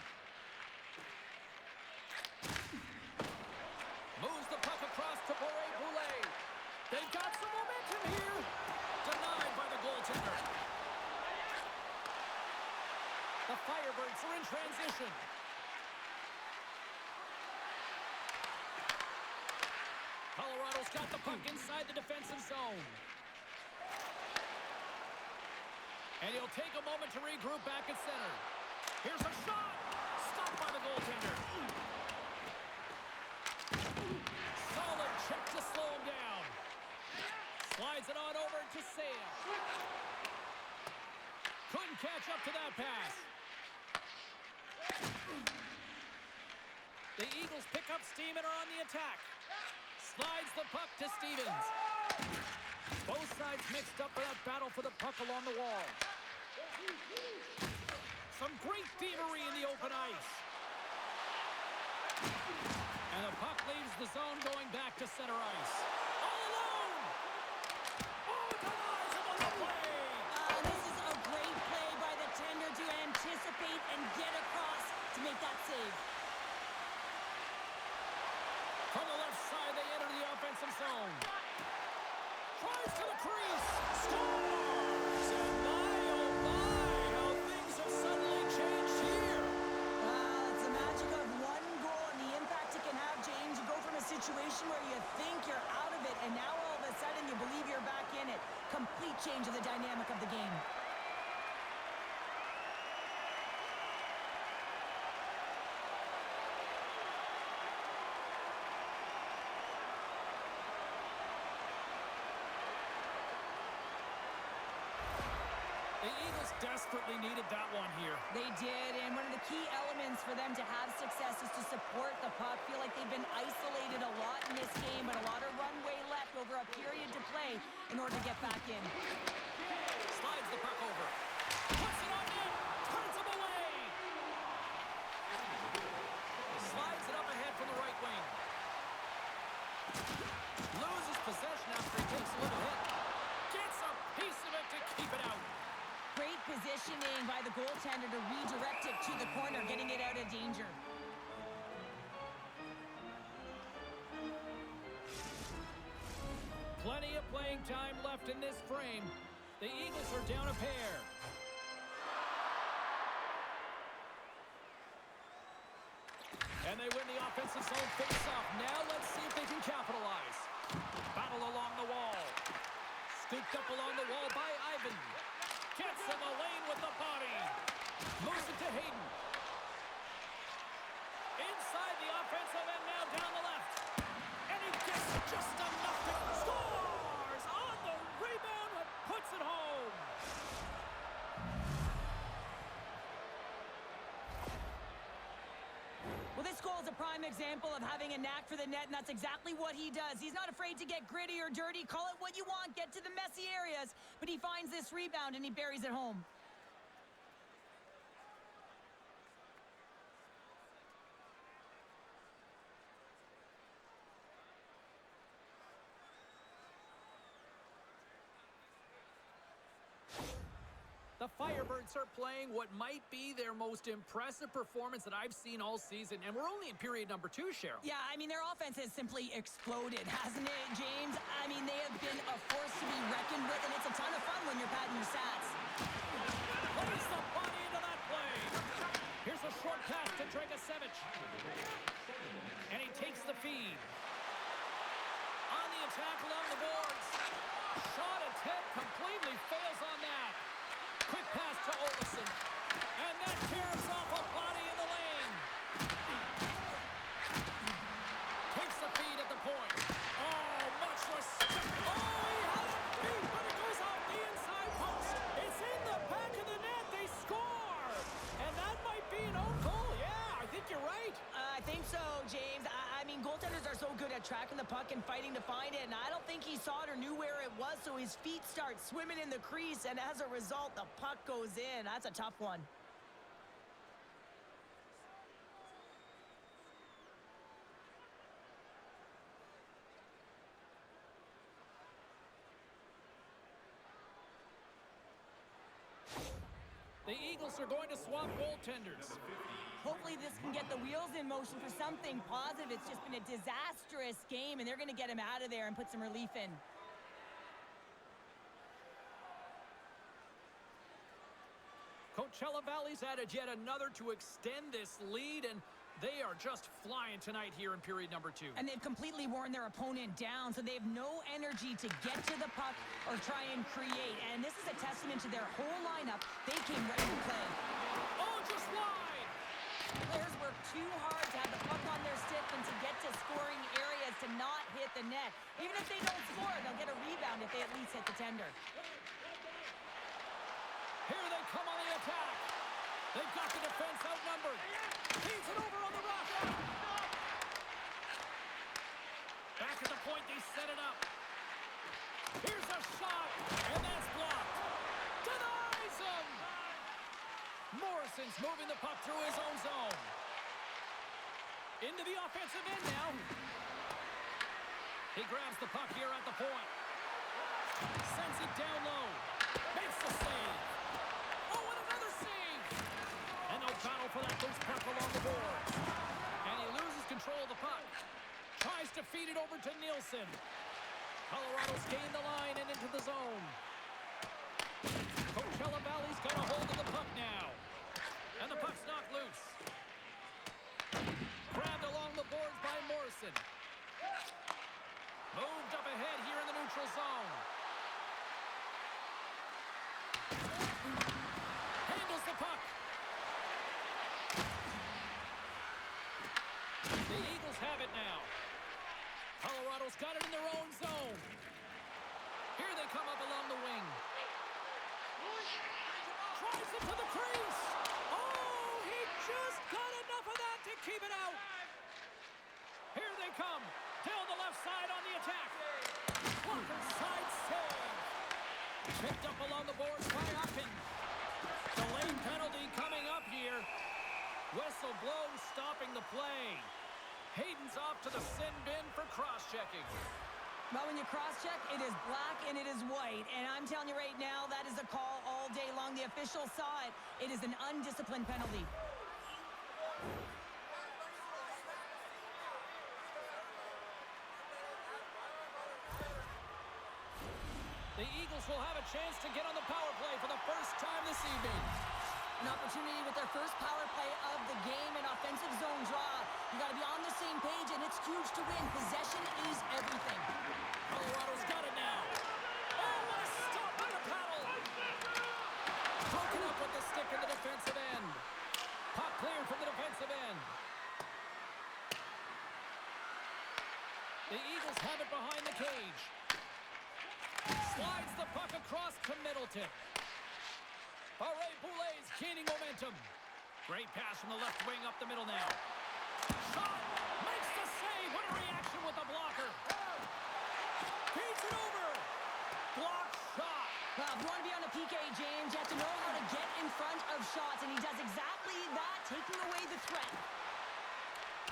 Moves the puck across to Boulet. They've got some momentum here. Denied by the goaltender. The Firebirds are in transition. Colorado's got the puck inside the defensive zone. And he'll take a moment to regroup back at center. Here's a shot. Stopped by the goaltender. Solid check to slow him down. Slides it on over to Sale. Couldn't catch up to that pass. The Eagles pick up steam and are on the attack. Slides the puck to Stevens. Both sides mixed up in that battle for the puck along the wall. Some great thievery in the open ice. And the puck leaves the zone going back to center ice. All alone! Oh, denies him on the play! This is a great play by the tender to anticipate and get across to make that save. From the left side, they enter the offensive zone. Tries to the crease. Scores! And my, oh my, how things have suddenly changed here. It's the magic of one goal and the impact it can have, James. You go from a situation where you think you're out of it, and now all of a sudden you believe you're back in it. Complete change of the dynamic of the game. The Eagles desperately needed that one here. They did, and one of the key elements for them to have success is to support the puck. Feel like they've been isolated a lot in this game, but a lot of runway left over a period to play in order to get back in. Slides the puck over. Puts it on net. Turns him away. Slides it up ahead from the right wing. Loses possession after he takes a little hit. Gets a piece of it to keep it out. Great positioning by the goaltender to redirect it to the corner, getting it out of danger. Plenty of playing time left in this frame. The Eagles are down a pair. And they win the offensive zone face-off. Now let's see if they can capitalize. Battle along the wall. Scooped up along the wall by Ivan. Gets him a lane with the body. Moves it to Hayden. Inside the offensive end now down the left. And he gets just enough to scores on the rebound and puts it home. Well, this goal is a prime example of having a knack for the net, and that's exactly what he does. He's not afraid to get gritty or dirty. Call it what you want. Get to the messy areas. But he finds this rebound, and he buries it home. The Firebirds are playing what might be their most impressive performance that I've seen all season, and we're only in period number 2, Cheryl. Yeah, I mean, their offense has simply exploded, hasn't it, James? I mean, they have been a force to be reckoned with, and it's a ton of fun when you're patting your stats. Plays the body into that play. Here's a short pass to Dragicevic. And he takes the feed. On the attack along the boards. Shot attempt completely fails on that. Quick pass to Olsen. And that tears off a body in the lane. Takes the feed at the point. Oh, much less tracking the puck and fighting to find it, and I don't think he saw it or knew where it was, so his feet start swimming in the crease, and as a result, the puck goes in. That's a tough one. The Eagles are going to swap goaltenders. Hopefully this can get the wheels in motion for something positive. It's just been a disastrous game, and they're going to get him out of there and put some relief in. Coachella Valley's added yet another to extend this lead, and they are just flying tonight here in period number 2. And they've completely worn their opponent down, so they have no energy to get to the puck or try and create. And this is a testament to their whole lineup. They came ready to play. Oh, just wide! Players work too hard to have the puck on their stick and to get to scoring areas to not hit the net. Even if they don't score, they'll get a rebound if they at least hit the tender. Here they come on the attack. They've got the defense outnumbered. Feeds it over on the rock. Back at the point, they set it up. Here's a shot, and that's blocked. Denies him! Morrison's moving the puck through his own zone. Into the offensive end now. He grabs the puck here at the point. Sends it down low. Makes the save. Oh, and another save! And no battle for that loose puck along the boards. And he loses control of the puck. Tries to feed it over to Nielsen. Colorado's gained the line and into the zone. Coachella Valley's got a hold of the puck now. And the puck's knocked loose. Grabbed along the boards by Morrison. Moved up ahead here in the neutral zone. Handles the puck. The Eagles have it now. Colorado's got it in their own zone. Here they come up along the wing. Tries it to the crease. Oh, he just got enough of that to keep it out. Here they come. Down the left side on the attack. Walker side save. Picked up along the boards by Upton. Delayed penalty coming up here. Whistle blows, stopping the play. Hayden's off to the sin bin for cross-checking. Well, when you cross-check, it is black and it is white. And I'm telling you right now, that is a call all day long. The official saw it. It is an undisciplined penalty. The Eagles will have a chance to get on the power play for the first time this evening. An opportunity with their first power play of the game, an offensive zone draw. You got to be on the same page, and it's huge to win. Possession is everything. Colorado's got it now. Oh, what a stop by the paddle. Broken up with the stick in the defensive end. Puck clear from the defensive end. The Eagles have it behind the cage. Slides the puck across to Middleton. Barre-Boulet's gaining momentum. Great pass from the left wing up the middle now. Shot! Makes the save! What a reaction with the blocker! Feeds it over! Block shot! Well, if you want to be on a PK, James, you have to know how to get in front of shots, and he does exactly that, taking away the threat.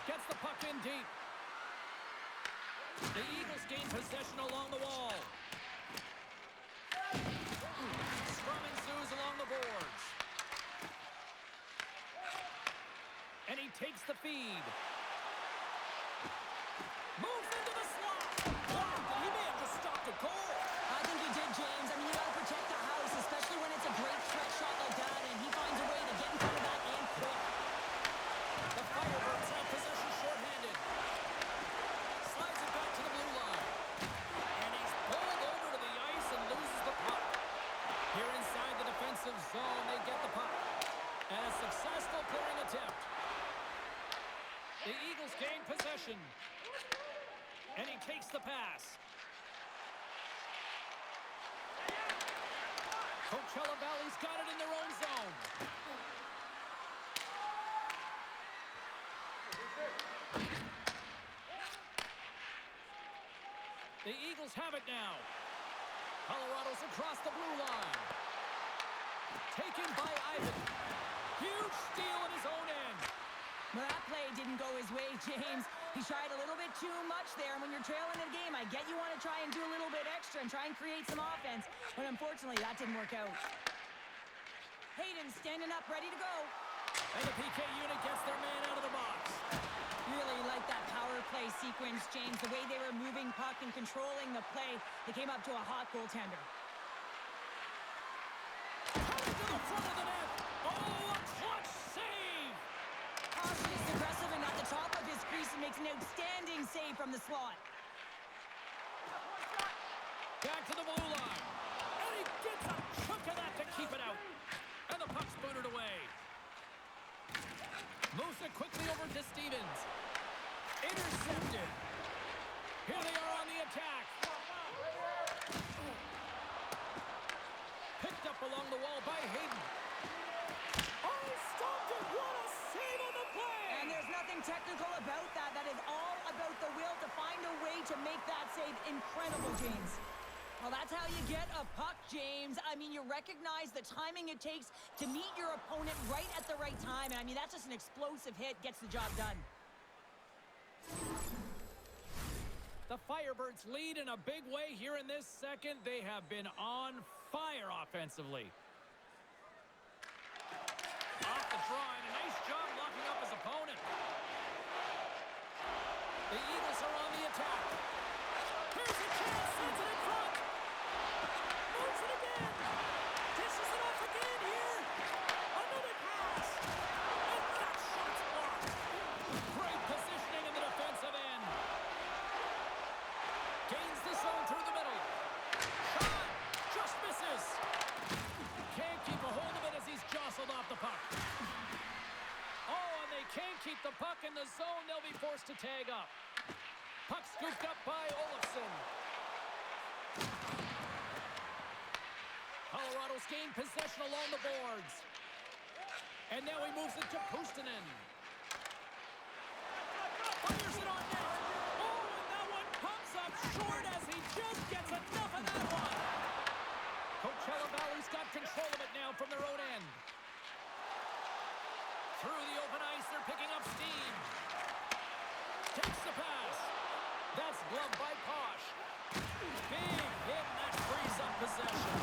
Gets the puck in deep. The Eagles gain possession along the wall. Scrum ensues along the boards. And he takes the feed. Moves into the slot. Blocked. He may have just stopped a goal. I think he did, James. I mean, you got to protect the house, especially when it's a great threat shot like that, and he finds a way to get in front of that and quick. The Firebirds have possession shorthanded. Slides it back to the blue line. And he's pulled over to the ice and loses the puck. Here inside the defensive zone, they get the puck. And a successful clearing attempt. The Eagles gain possession. And he takes the pass. Coachella Valley's got it in their own zone. Eagles have it now. Colorado's across the blue line. Taken by Ivan. Huge steal at his own end. Well, that play didn't go his way, James. He tried a little bit too much there. When you're trailing in a game, I get you want to try and do a little bit extra and try and create some offense. But unfortunately, that didn't work out. Hayden standing up, ready to go. And the PK unit gets their man out of the box. Really like that power play sequence, James. The way they were moving puck and controlling the play, they came up to a hot goaltender. Coming to the front of the net. Oh, a clutch save. Cautious, aggressive, and at the top of his crease and makes an outstanding save from the slot. Back to the blue line. And he gets a chunk of that to keep it out. And the puck's booted away. Moves it quickly over to Stevens. Intercepted. Here they are on the attack. Picked up along the wall by Hayden. Oh, stopped it. What a save on the play. And there's nothing technical about that. That is all about the will to find a way to make that save incredible, James. Well, that's how you get a puck, James. I mean, you recognize the timing it takes to meet your opponent right at the right time. And I mean, that's just an explosive hit, gets the job done. The Firebirds lead in a big way here in this second. They have been on fire offensively. Off the draw, and a nice job locking up his opponent. The Eagles are on the attack. Here's a chance, sends it in front. Moves it again. Dishes it off again here. Another pass. And that shot's blocked. Great positioning in the defensive end. Gains the zone through the middle. Shot. Just misses. Can't keep a hold of it as he's jostled off the puck. Oh, and they can't keep the puck in the zone. They'll be forced to tag up. Puck scooped up by Olofsson. Colorado's gained possession along the boards. And now he moves it to Puustinen. Fires it on net. Oh, and that one comes up short as he just gets enough of that one. Coachella Valley's got control of it now from their own end. Through the open ice, they're picking up steam. Takes the pass. That's gloved by Posh. Big hit, and that frees up possession.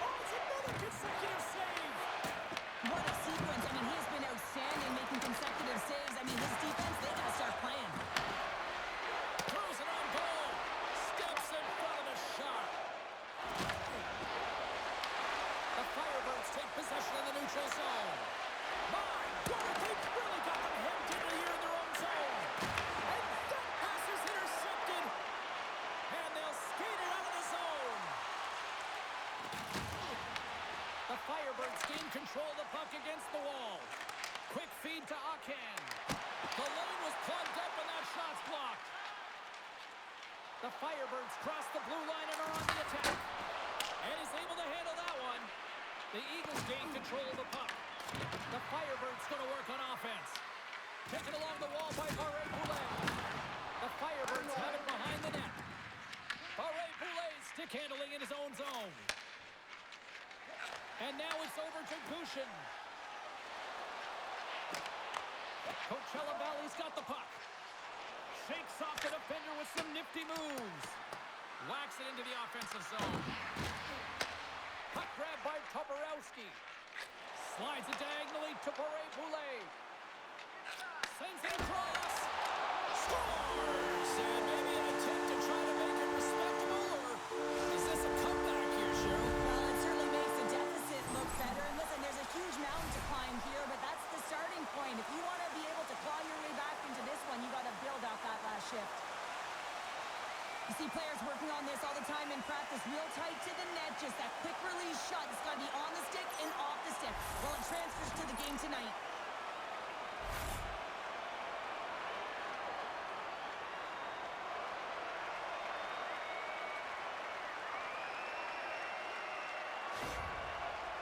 Oh, it's another consecutive save. What a sequence. I mean, he has been outstanding making consecutive saves. I mean, his defense, they got to start playing. Throws it on goal. Steps in front of the shot. The Firebirds take possession in the neutral zone. My God, they've really got them hemmed in here in their own zone. And that pass is intercepted. And they'll skate it out of the zone. The Firebirds gain control of the puck against the wall. Quick feed to Akan. The lane was plugged up and that shot's blocked. The Firebirds cross the blue line and are on the attack. And is able to handle that one. The Eagles gain control of the puck. The Firebirds going to work on offense. Taken along the wall by Barré-Boulet. The Firebirds have it behind the net. Barré-Boulet stick handling in his own zone. And now it's over to Gushin. Coachella Valley's got the puck. Shakes off the defender with some nifty moves. Whacks it into the offensive zone. Puck grab by Toporowski. Slides it diagonally to Barré-Boulet. Sends it across. Scores! And maybe an attempt to try to make it respectable, or is this a comeback here, Cheryl? Well, it certainly makes the deficit look better. And listen, there's a huge mountain to climb here, but that's the starting point. If you want to be able to claw your way back into this one, you got to build out that last shift. You see players working on this all the time in practice, real tight to the net, just that quick release shot. It's got to be on the stick and off the stick. Well, it transfers to the game tonight.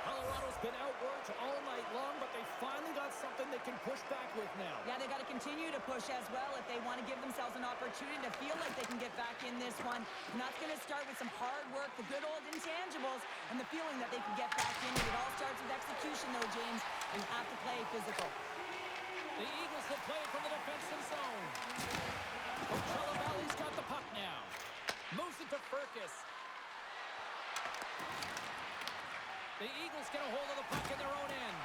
Colorado Colorado's been outworked all night long, but they finally got something they can push back with now. Yeah, they got to continue to push as well if they want to give themselves an opportunity to feel like they can get back in this one. And that's going to start with some hard work, the good old intangibles, and the feeling that they can get back in it. It all starts with execution, though, James. You have to play physical. The Eagles will play from the defensive zone. Coachella Valley's got the puck now. Moves it to Furcus. The Eagles get a hold of the puck in their own end.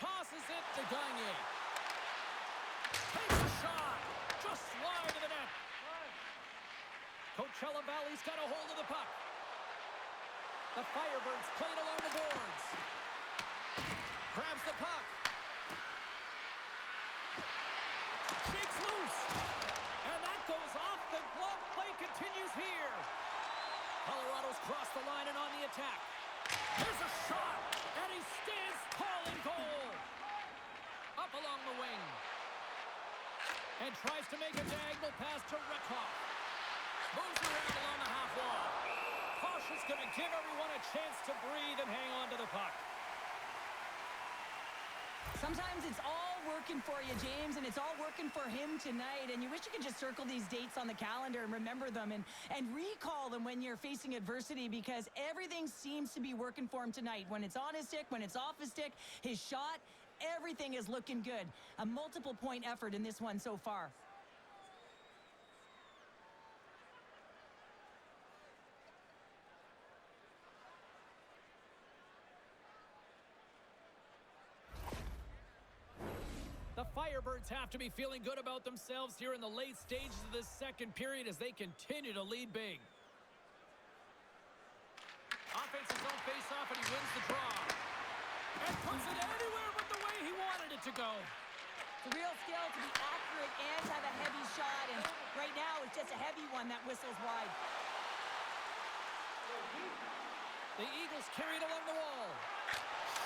Tosses it to Gagne. Takes a shot. Just wide of the net. Coachella Valley's got a hold of the puck. The Firebirds played along the boards. Grabs the puck. Shakes loose. And that goes off. The glove play continues here. Colorado's crossed the line and on the attack. There's a shot. And he stands tall in goal. Up along the wing. And tries to make a diagonal pass to Rekhoff. Moves around along the half wall. Posh is going to give everyone a chance to breathe and hang on to the puck. Sometimes it's all working for you, James, and it's all working for him tonight. And you wish you could just circle these dates on the calendar and remember them and recall them when you're facing adversity, because everything seems to be working for him tonight. When it's on his stick, when it's off his stick, his shot, everything is looking good. A multiple point effort in this one so far. The Firebirds have to be feeling good about themselves here in the late stages of this second period as they continue to lead big. Offensive zone face-off, and he wins the draw. And puts it anywhere but the way he wanted it to go. It's a real skill to be accurate and have a heavy shot, and right now it's just a heavy one that whistles wide. The Eagles carried along the wall.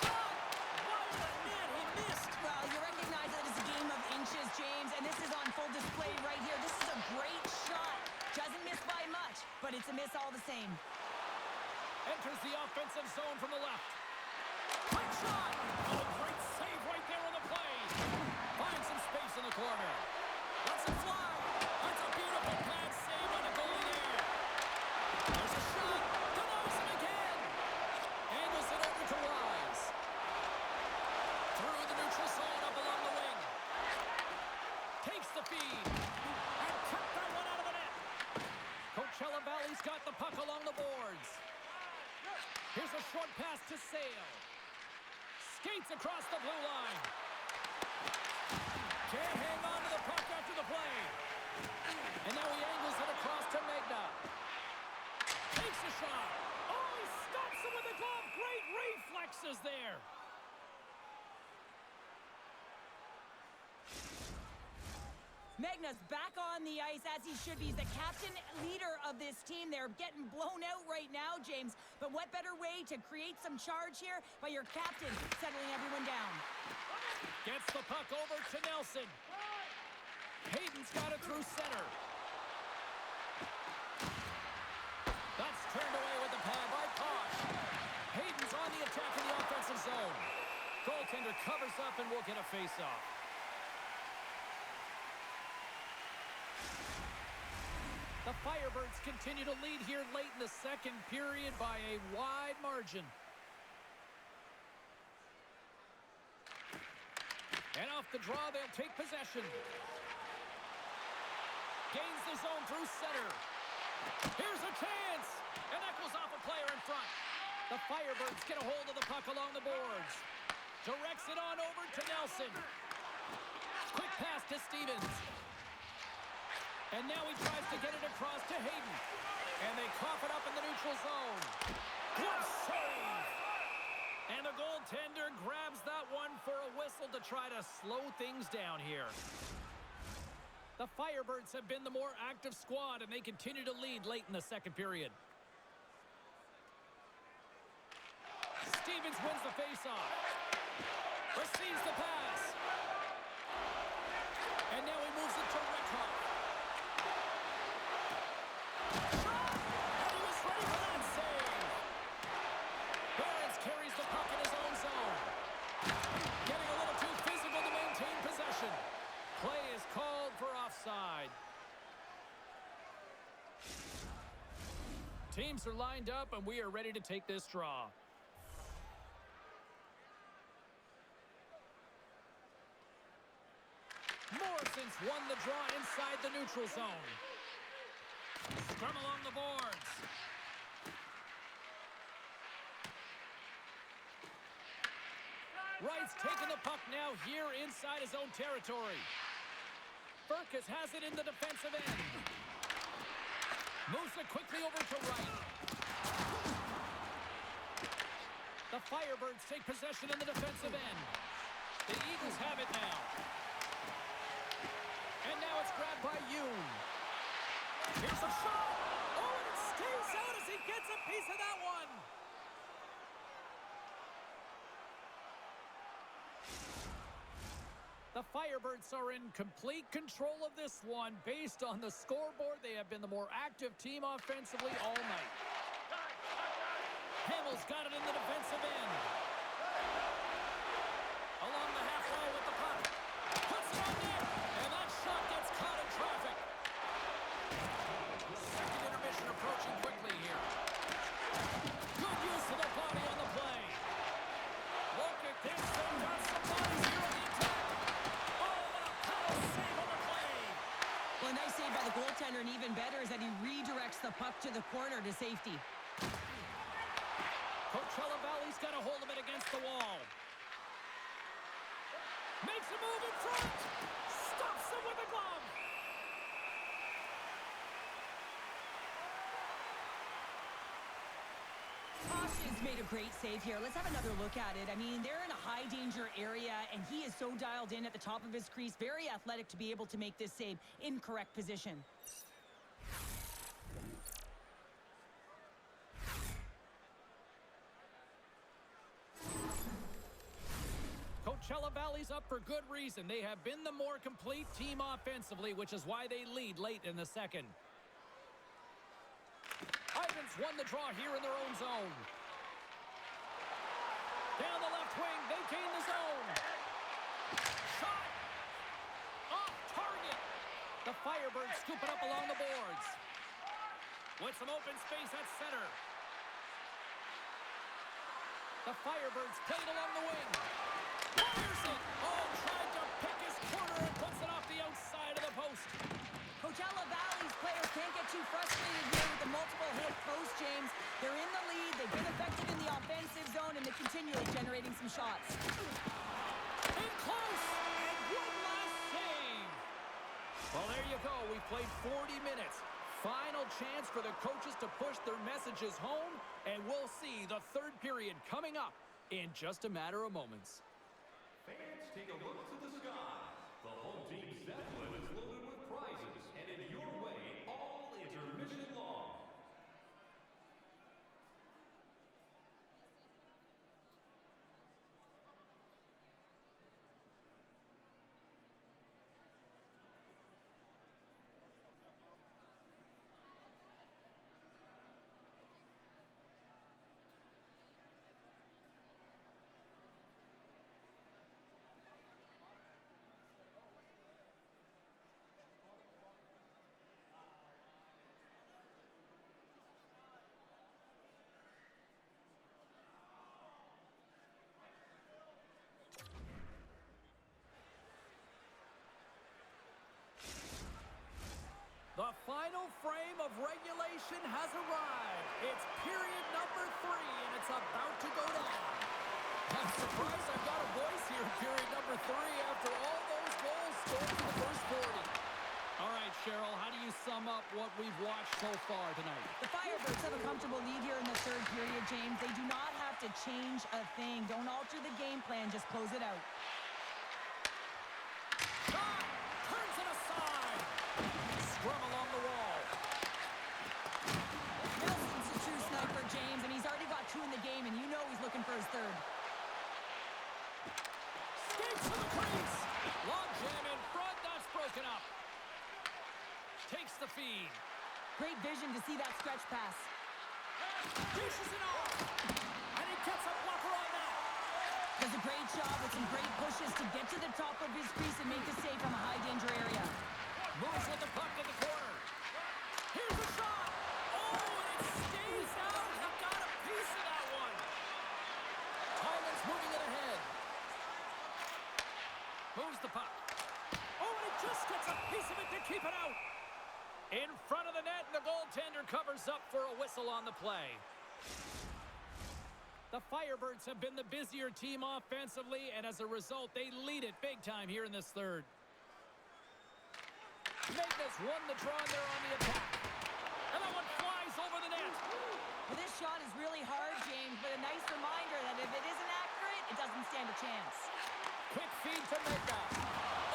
Shot! Wide of the net, he missed! Well, you recognize that it's a game of inches, James, and this is on full display right here. This is a great shot. Doesn't miss by much, but it's a miss all the same. Enters the offensive zone from the left. Quick shot! Oh, great save right there on the play. Finds some space in the corner. Lets it fly. That's a beautiful pad save on the goalie there. There's a shot. Denies him again. Angles it over to Wise. Through the neutral zone up along the wing. Takes the feed. And took that one out of the net. Coachella Valley's got the puck along the boards. Here's a short pass to Sale. Skates across the blue line. Can't hang on to the puck after the play. And now he angles it across to Megna. Takes a shot. Oh, he stops him with a glove. Great reflexes there. Megna's back on the ice as he should be. He's the captain, leader of this team. They're getting blown out right now, James. But what better way to create some charge here by your captain settling everyone down? Gets the puck over to Nelson. Hayden's got it through center. That's turned away with the pad by Posh. Hayden's on the attack in the offensive zone. Goaltender covers up and will get a face-off. The Firebirds continue to lead here late in the second period by a wide margin. And off the draw, they'll take possession. Gains the zone through center. Here's a chance! And that goes off a player in front. The Firebirds get a hold of the puck along the boards. Directs it on over to Nelson. Quick pass to Stevens. And now he tries to get it across to Hayden. And they cough it up in the neutral zone. Good save! And the goaltender grabs that one for a whistle to try to slow things down here. The Firebirds have been the more active squad, and they continue to lead late in the second period. Stevens wins the faceoff. Receives the pass. And now he moves it to Rekhoff. Shot! And he was ready for that save. teams are lined up, and we are ready to take this draw. Morrison's won the draw inside the neutral zone. Scrum along the boards. Wright's taking the puck now here inside his own territory. Burkus has it in the defensive end. Moves it quickly over to Wright. The Firebirds take possession in the defensive end. The Eagles have it now. And now it's grabbed by Yoon. Here's a shot. Oh, and it stays out as he gets a piece of that one. The Firebirds are in complete control of this one. Based on the scoreboard, they have been the more active team offensively all night. Hamill's got it in the defensive end. Along the half wall with the puck. Puts it on net, and that shot gets caught in traffic. Second intermission approaching quickly here. Good use of the body on the play. Look at this. They've got some bodies here on the attack. Well, a nice save by the goaltender, and even better is that he redirects the puck to the corner to safety. Coachella Valley's got a hold of it against the wall. Makes a move in front. Stops him with a glove. Tosh made a great save here. Let's have another look at it. I mean, they're in a high-danger area, and he is so dialed in at the top of his crease. Very athletic to be able to make this save in correct position. Coachella Valley's up for good reason. They have been the more complete team offensively, which is why they lead late in the second. Ivans won the draw here in their own zone. Down the left wing, they gain the zone. Shot! Off target! The Firebirds scoop it up along the boards. With some open space at center. The Firebirds played along the wing. Fires it! Oh, tried to pick his corner and puts it off the outside of the post. Coachella Valley's players can't get too frustrated here with the multiple hit post, James. They're in the lead, they've been effective in the offensive zone, and they're continually generating some shots. In close, and one last save. Well, there you go. We've played 40 minutes. Final chance for the coaches to push their messages home, and we'll see the third period coming up in just a matter of moments. Fans, take a look to the sky. The home team's Zeppelin is loaded with prizes, headed your way all intermission long. The final frame of regulation has arrived. It's period number 3, and it's about to go down. I'm surprised I've got a voice here in period number 3 after all those goals scored for the first 40. All right, Cheryl, how do you sum up what we've watched so far tonight? The Firebirds have a comfortable lead here in the third period, James. They do not have to change a thing. Don't alter the game plan, just close it out. Shot! Turns it aside! Scrum along the wall. Nelson's a true sniper, James, and he's already got 2 in the game, and you know he's looking for his third. Skates to the crease! Long jam in front, that's broken up. Takes the feed. Great vision to see that stretch pass. Dishes it off! And he gets a blocker on that! Does a great job with some great pushes to get to the top of his crease and make the save from a high-danger area. Moves with the puck in the corner. Here's a shot! Oh, and it stays goaltender covers up for a whistle on the play. The Firebirds have been the busier team offensively, and as a result, they lead it big time here in this third. Magnus won the draw, and they're on the attack. And that one flies over the net. Well, this shot is really hard, James, but a nice reminder that if it isn't accurate, it doesn't stand a chance. Quick feed to Mega.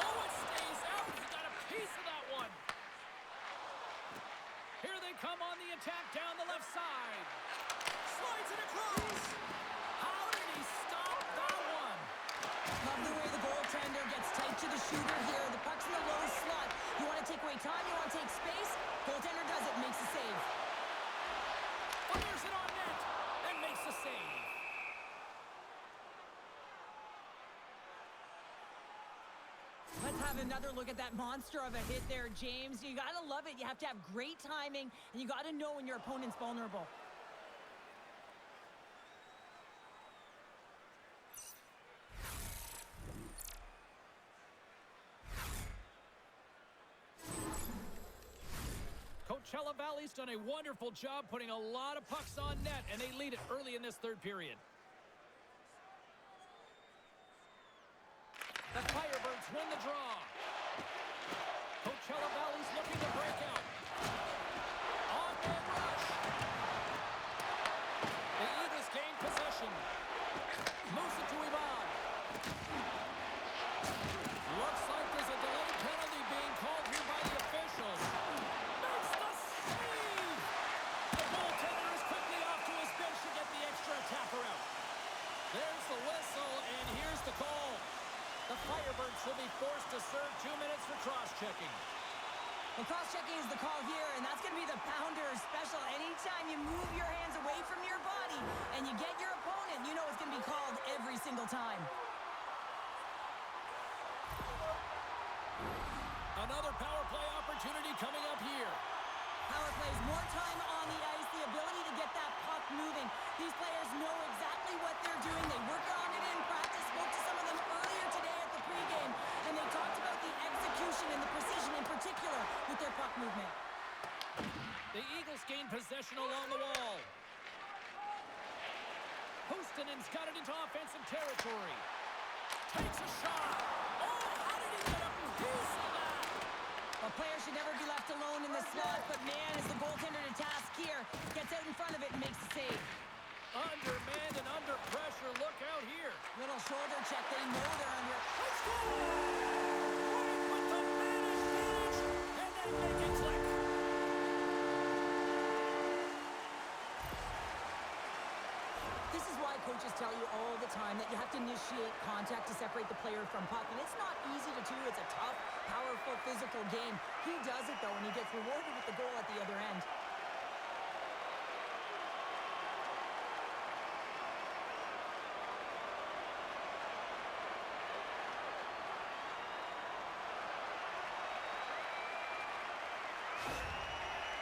Oh, it stays out. He got a piece of that one. Here they come on the attack down the left side. Slides it across. How did he stop that one? Love the way the goaltender gets tight to the shooter here. The puck's in the low slot. You want to take away time, you want to take space. Goaltender does it, makes a save. Fires it on net and makes the save. Let's have another look at that monster of a hit there, James. You got to love it. You have to have great timing, and you got to know when your opponent's vulnerable. Coachella Valley's done a wonderful job putting a lot of pucks on net, and they lead it early in this third period. The Firebirds win the draw. Coachella Valley's looking to break out. On-man rush. The Eagles gain possession. Moves it to Ivan. Looks like there's a delayed penalty being called here by the officials. Makes the save! The goaltender is quickly off to his bench to get the extra attacker out. There's the whistle, and here's the call. The Firebirds will be forced to serve 2 minutes for cross-checking. Well, cross-checking is the call here, and that's going to be the pounder special. Anytime you move your hands away from your body and you get your opponent, you know it's going to be called every single time. Another power play opportunity coming up here. Power plays, more time on the ice, the ability to get that puck moving. These players know exactly what they're doing. They work on it in practice. Spoke to some of them earlier today at the pregame, and they talked about the execution and the precision in particular with their puck movement. The Eagles gain possession along the wall. Houston's got it into offensive territory. Takes a shot. Oh, how did he get a piece of that? A player should never be left alone in the slot, but man, is the goaltender to task here. Gets out in front of it and makes the save. Undermanned and under pressure. Look out here. Little shoulder check. They know they're under. Let's go! Right with the managed, and they make it click. This is why coaches tell you all the time that you have to initiate contact to separate the player from puck. And it's not easy to do. It's a tough, powerful, physical game. He does it, though, and he gets rewarded with the goal at the other end.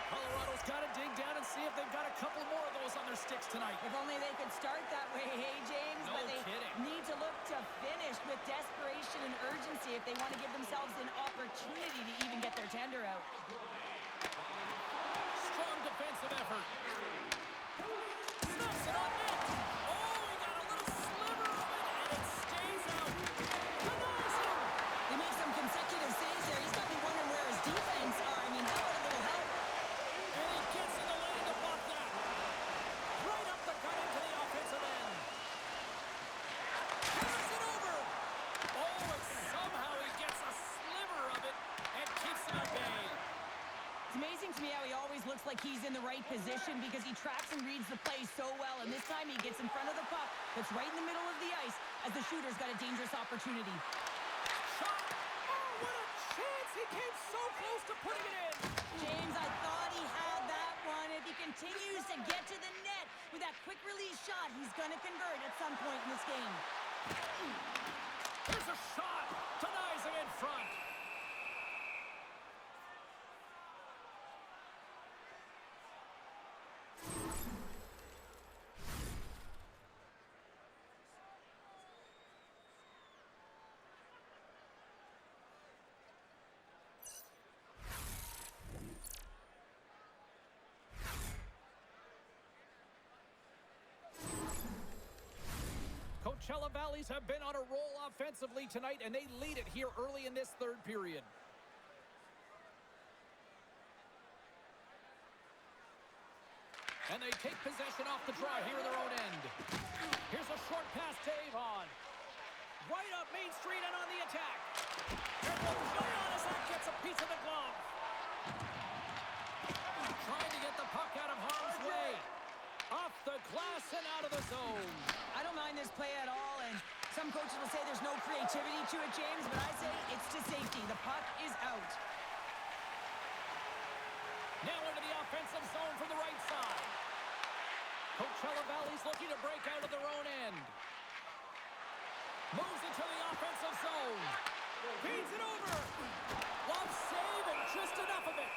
Colorado's got to dig down and see if they've got a couple more of those on their sticks tonight. If only they could start that way, hey, James? No but they kidding. need to look to finish with desperation and urgency if they want to give themselves an opportunity to even get their tender out. Strong defensive effort. Snaps it on net. Oh, he got a little sliver of it, and it stays out. Denies him. They make some consecutive saves there. He's got to be wondering where his defense are. I mean, that would a little help. And he gets in the lane to block that. Right up the gut into the offensive end. Carries it over. Oh, and somehow he gets a sliver of it and keeps him at bay. It's amazing to me how he always looks like he's in the right position because he tracks and reads the play so well. And this time he gets in front of the puck that's right in the middle of the ice as the shooter's got a dangerous opportunity. Shot. Oh, what a chance. He came so close to putting it in. James, I thought he had that one. If he continues to get to the net with that quick release shot, he's going to convert at some point in this game. There's a shot. Denies him in front. Coachella Valleys have been on a roll offensively tonight, and they lead it here early in this third period. And they take possession off the draw here in their own end. Here's a short pass to Avon. Right up Main Street and on the attack. And Giannis gets a piece of the glove. Trying to get the puck out of harm's way. Off the glass and out of the zone. I don't mind this play at all, and some coaches will say there's no creativity to it, James, but I say it's to safety. The puck is out. Now into the offensive zone from the right side. Coachella Valley's looking to break out of their own end. Moves into the offensive zone. Feeds it over. Glove save and just enough of it.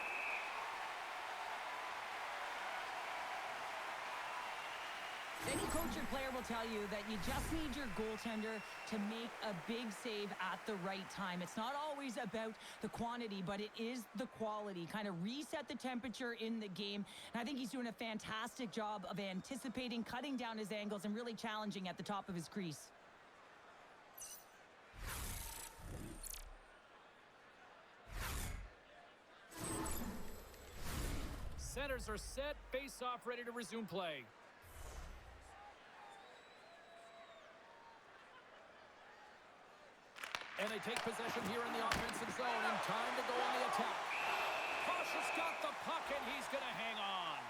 Any coach or player will tell you that you just need your goaltender to make a big save at the right time. It's not always about the quantity, but it is the quality. Kind of reset the temperature in the game. And I think he's doing a fantastic job of anticipating, cutting down his angles, and really challenging at the top of his crease. Centers are set, face-off ready to resume play. And they take possession here in the offensive zone, and time to go on the attack. Cautious got the puck, and he's going to hang on.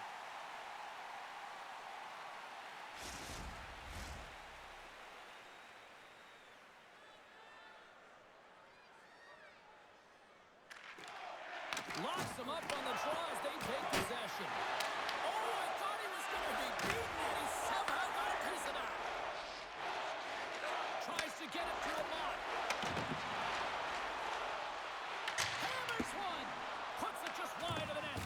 Locks him up on the draw as they take possession. Oh, I thought he was going to be beaten, and he somehow got a piece of that. Tries to get it to the mark. Hammers one. Puts it just wide of the net.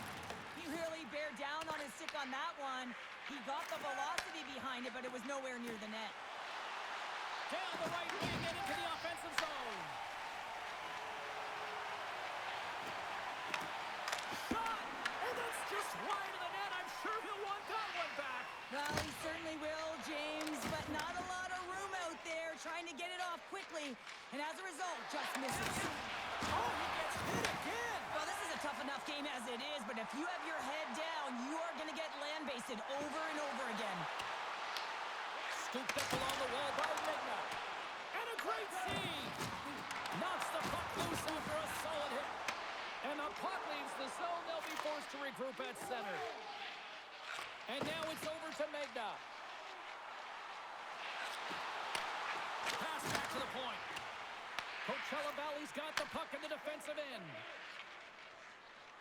He really bared down on his stick on that one. He got the velocity behind it, but it was nowhere near the net. Down the right wing and into the offensive zone. Shot! And that's just wide of the net. I'm sure he'll want that one back. Well, he certainly will, James, but not a lot of room out there trying to get it off quickly, and as a result, just misses. Oh, he gets hit again. Well, this is a tough enough game as it is, but if you have your head down, you are going to get land-basted over and over again. Scooped up along the wall by Magna. And a great save. Knocks the puck loose after a solid hit. And the puck leaves the zone. They'll be forced to regroup at center. And now it's over to Magna. Pass back to the point. Coachella Valley's got the puck in the defensive end.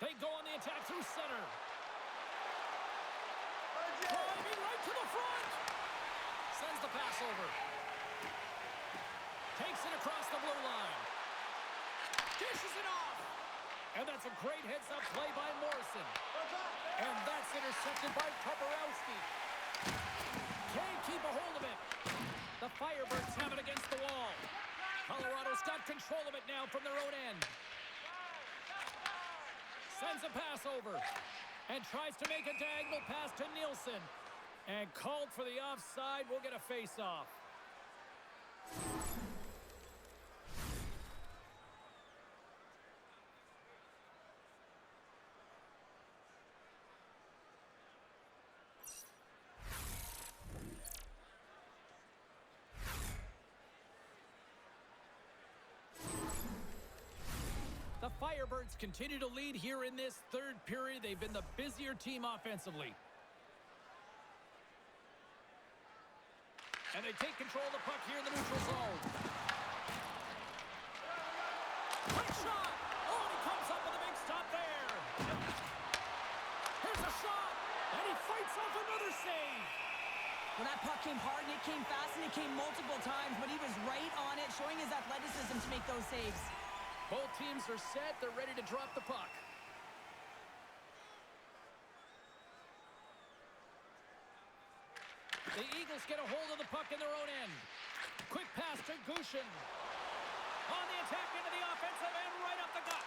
They go on the attack through center. Driving right to the front. Sends the pass over. Takes it across the blue line. Dishes it off. And that's a great heads-up play by Morrison. And that's intercepted by Toporowski. Can't keep a hold of it. The Firebirds have it against the wall. Colorado's got control of it now from their own end. Sends a pass over. And tries to make a diagonal pass to Nielsen. And called for the offside. We'll get a face-off. The Firebirds continue to lead here in this third period. They've been the busier team offensively. And they take control of the puck here in the neutral zone. Quick shot! Oh, and he comes up with a big stop there. Here's a shot, and he fights off another save. Well, that puck came hard, and it came fast, and it came multiple times, but he was right on it, showing his athleticism to make those saves. Both teams are set. They're ready to drop the puck. The Eagles get a hold of the puck in their own end. Quick pass to Gushin. On the attack into the offensive end, right up the gut.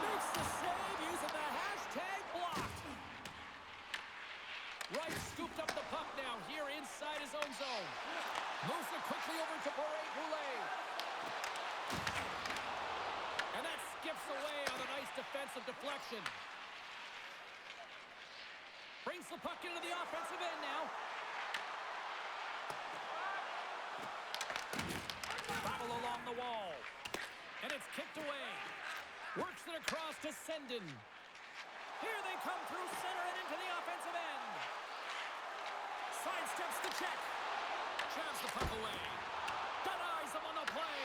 Makes the save using the hashtag blocked. Wright scooped up the puck now here inside his own zone. Moves it quick possession. Brings the puck into the offensive end now. Battle along the wall. And it's kicked away. Works it across to Sendin. Here they come through center and into the offensive end. Sidesteps the check. Jabs the puck away. Denies him on the play.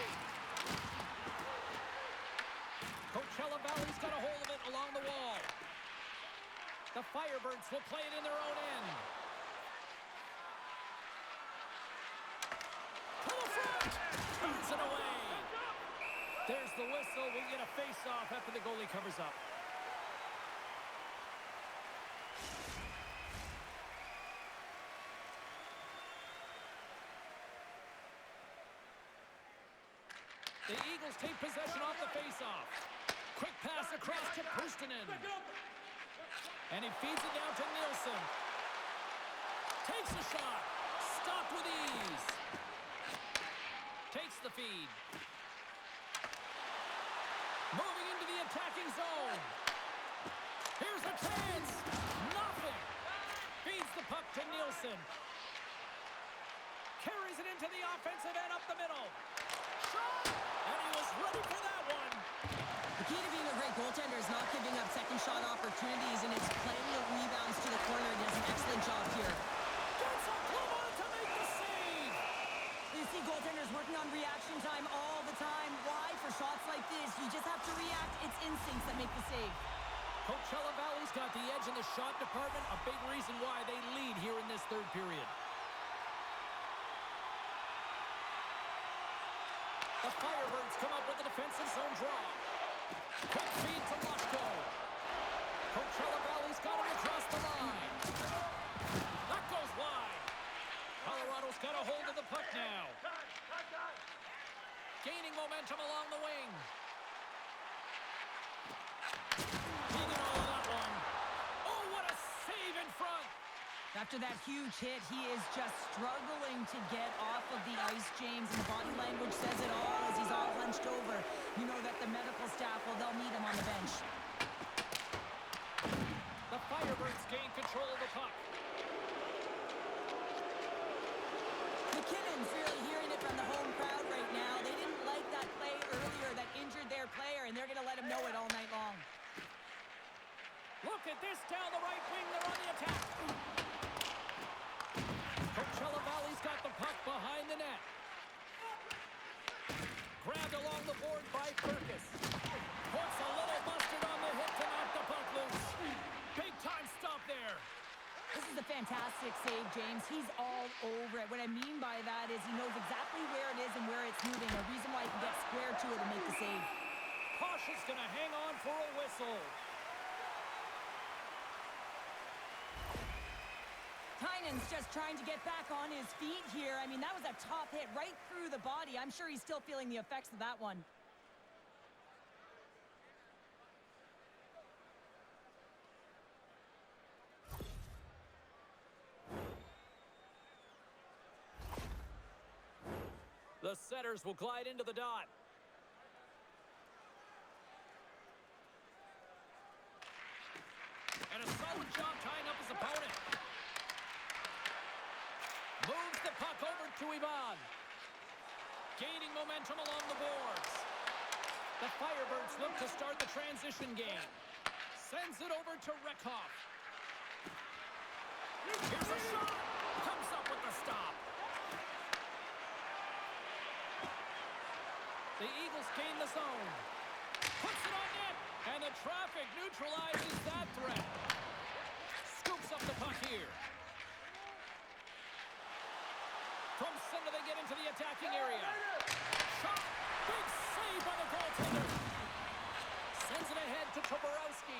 Coachella Valley's got a hold of it along the wall. The Firebirds will play it in their own end. To the front! Turns it away. There's the whistle. We'll get a face-off after the goalie covers up. The Eagles take possession off the face-off. Quick pass across to Puustinen. And he feeds it down to Nielsen. Takes a shot. Stopped with ease. Takes the feed. Moving into the attacking zone. Here's a chance. Nothing. Feeds the puck to Nielsen. Carries it into the offensive end up the middle. Shot! And he was ready for that one. The key to being a great goaltender is not giving up second shot opportunities, and it's playing the rebounds to the corner. He does an excellent job here. Gets a glove on it to make the save. You see goaltenders working on reaction time all the time. Why? For shots like this, you just have to react. It's instincts that make the save. Coachella Valley's got the edge in the shot department, a big reason why they lead here in this third period. The Firebirds come up with a defensive zone draw. Quick feed to Loshko. Coachella Valley's got him across the line. That goes wide. Colorado's got a hold of the puck now. Gaining momentum along the wing. Taking all of that one. Oh, what a save in front. After that huge hit, he is just struggling to get off of the ice, James, and body language says it all as he's all hunched over. You know that the medical staff, well, they'll need him on the bench. The Firebirds gain control of the puck. McKinnon's really hearing it from the home crowd right now. They didn't like that play earlier that injured their player, and they're going to let him know it all night long. Look at this down the right wing. They're on the attack. Coachella Valley's got the puck behind the net. Grabbed along the board by Fergus. Puts a little mustard on the hit to knock the puck loose. Big time stop there. This is a fantastic save, James. He's all over it. What I mean by that is he knows exactly where it is and where it's moving. A reason why he can get square to it and make the save. Posh is going to hang on for a whistle. Tynan's just trying to get back on his feet here. I mean, that was a top hit right through the body. I'm sure he's still feeling the effects of that one. The setters will glide into the dot. And a solid job tying up his opponent. Moves the puck over to Ivan. Gaining momentum along the boards. The Firebirds look to start the transition game. Sends it over to Rekhoff. Here's a shot. Comes up with the stop. The Eagles gain the zone. Puts it on net. And the traffic neutralizes that threat. Scoops up the puck here. From center, they get into the attacking area. Shot. Big save by the goaltender. Sends it ahead to Toporowski.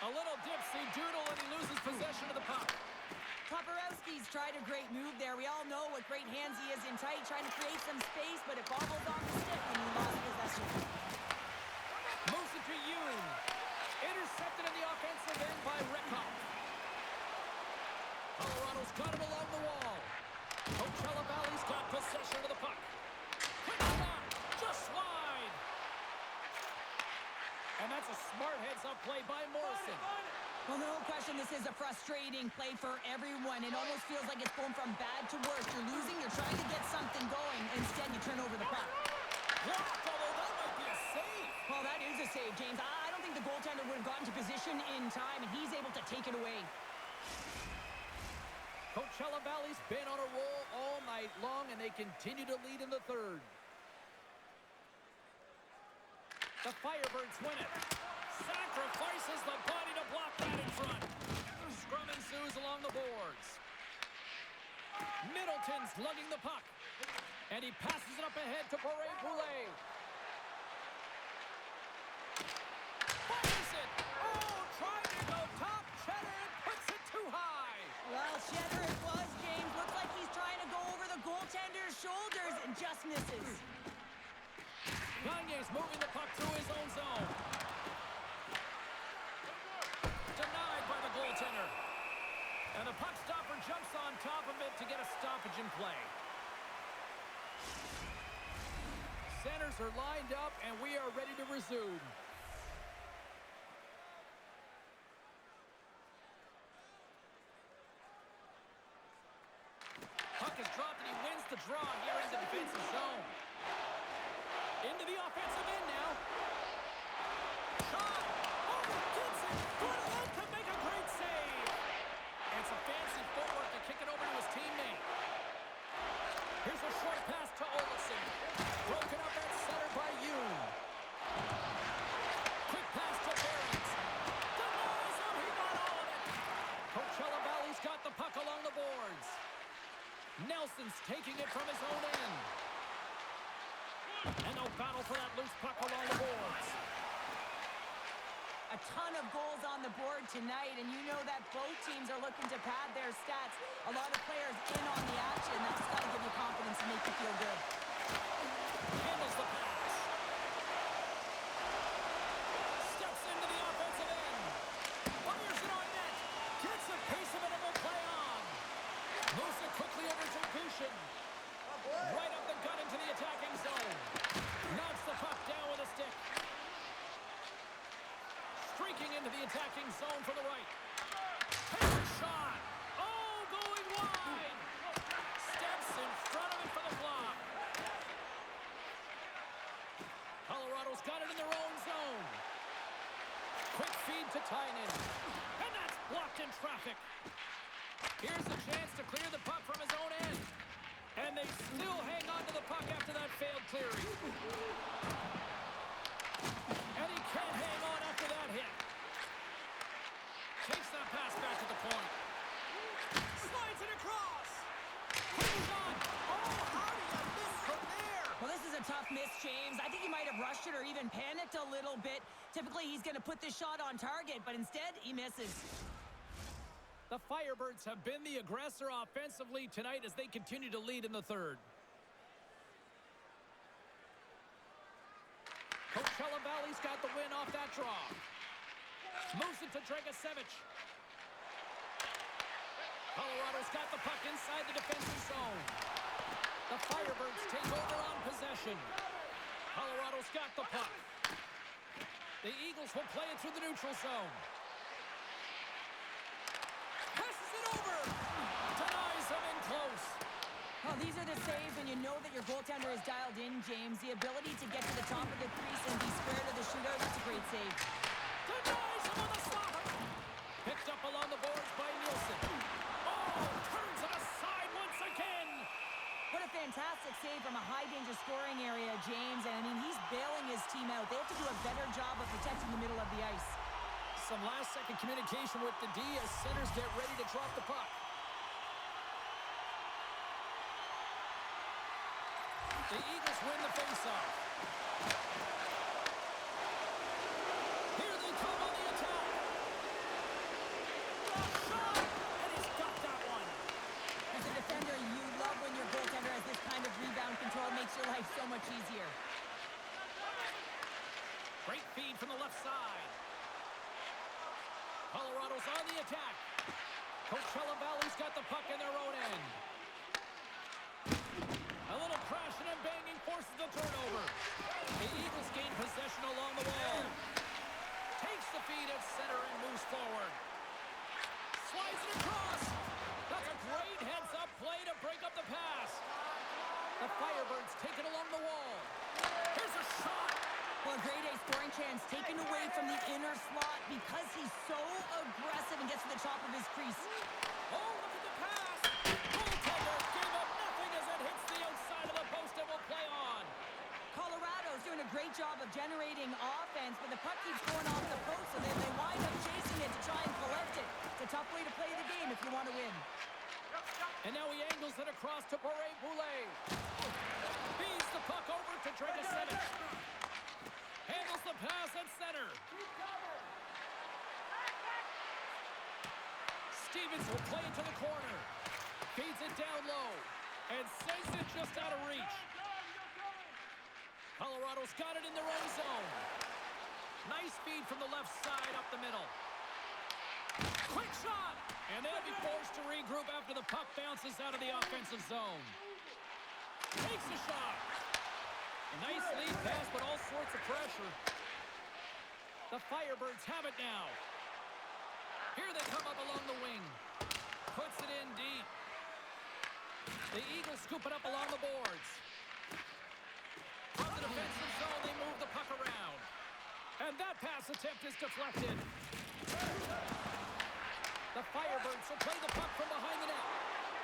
A little dipsy doodle and he loses possession of the puck. Toporowski's tried a great move there. We all know what great hands he is in tight, trying to create some space, but it bobbles off the stick and he lost possession. Moves it to Yoon. Intercepted in the offensive end by Rekhoff. Colorado's got him along the wall. Coachella Valley's got possession of the puck. Quick shot, just wide. And that's a smart heads-up play by Morrison. Well, no question, this is a frustrating play for everyone. It almost feels like it's going from bad to worse. You're losing, you're trying to get something going. Instead, you turn over the puck. Blocked, although that might be a save. Well, that is a save, James. I don't think the goaltender would have gotten to position in time, and he's able to take it away. Coachella Valley's been on a roll all night long, and they continue to lead in the third. The Firebirds win it. Sacrifices the body to block that in front. Scrum ensues along the boards. Middleton's lugging the puck. And he passes it up ahead to Poulet. Fires it. Oh, trying to go top. Cheddar puts it too high. Well, Cheddar it was, James. Looks like he's trying to go over the goaltender's shoulders and just misses. Gagne's moving the puck through his own zone. Denied by the goaltender. And the puck stopper jumps on top of it to get a stoppage in play. Centers are lined up, and we are ready to resume. Puck is dropped, and he wins the draw here in the defensive zone. Into the offensive end now. Shot! Oh, gets it! Good ahead to make a great save! And some fancy footwork to kick it over to his teammate. Here's a short pass to Olsen. Broken up at center by Yoon. Quick pass to Behrens. Denies him! He got all of it! Coachella Valley's got the puck along the boards. Nelson's taking it from his own end. And no battle for that loose puck along the boards. A ton of goals on the board tonight, and you know that both teams are looking to pad their stats. A lot of players in on the action. That's got to give you confidence and make you feel good. Handles the pass. Steps into the offensive end. Fires it on net. Gets a piece of it and will play on. Moves it quickly over to Gushin. Right up the gut into the attacking zone. Knocks the puck down with a stick. Streaking into the attacking zone from the right. Takes a shot. Oh, going wide. Steps in front of it for the block. Colorado's got it in their own zone. Quick feed to Tynan. And that's blocked in traffic. Here's a chance to clear the puck from his own end. And they still hang on to the puck after that failed clearing. And he can't hang on after that hit. Takes that pass back to the point. Slides it across. Quick shot. Oh, how do you miss from there? Well, this is a tough miss, James. I think he might have rushed it or even panicked a little bit. Typically, he's going to put this shot on target, but instead, he misses. The Firebirds have been the aggressor offensively tonight as they continue to lead in the third. Coachella Valley's got the win off that draw. Moves it to Dragicevic. Colorado's got the puck inside the defensive zone. The Firebirds take over on possession. Colorado's got the puck. The Eagles will play it through the neutral zone. Passes it over. Denies him in close. Well, these are the saves, and you know that your goaltender is dialed in, James. The ability to get to the top of the crease and be square to the shooter, that's a great save. Denies him on the stopper. Picked up along the boards by Nielsen. Oh, turns him aside once again. What a fantastic save from a high-danger scoring area, James. And, I mean, he's bailing his team out. They have to do a better job of protecting the middle of the ice. Some last-second communication with the D as centers get ready to drop the puck. The Eagles win the faceoff. Here they come on the attack. A shot, and he's got that one. As a defender, you love when your goaltender has this kind of rebound control. It makes your life so much easier. Great feed from the left side. Colorado's on the attack. Coachella Valley's got the puck in their own end. A little crashing and banging forces the turnover. The Eagles gain possession along the wall. Takes the feed at center and moves forward. Slides it across. That's a great heads-up play to break up the pass. The Firebirds take it along the wall. Here's a shot. Well, a grade A scoring chance taken away from the inner slot because he's so aggressive and gets to the top of his crease. Oh, look at the pass. Goaltender gave up nothing as it hits the outside of the post and will play on. Colorado's doing a great job of generating offense, but the puck keeps going off the post, and then they wind up chasing it to try and collect it. It's a tough way to play the game if you want to win. And now he angles it across to Boulet. Feeds the puck over to Dragicevic. Handles the pass at center. Stevens will play it to the corner. Feeds it down low. And sends it just out of reach. Colorado's got it in their own zone. Nice feed from the left side up the middle. Quick shot! And they'll be forced to regroup after the puck bounces out of the offensive zone. Takes a shot. A nice lead pass, but all sorts of pressure. The Firebirds have it now. Here they come up along the wing. Puts it in deep. The Eagles scoop it up along the boards. From the defensive zone, they move the puck around. And that pass attempt is deflected. The Firebirds will play the puck from behind the net.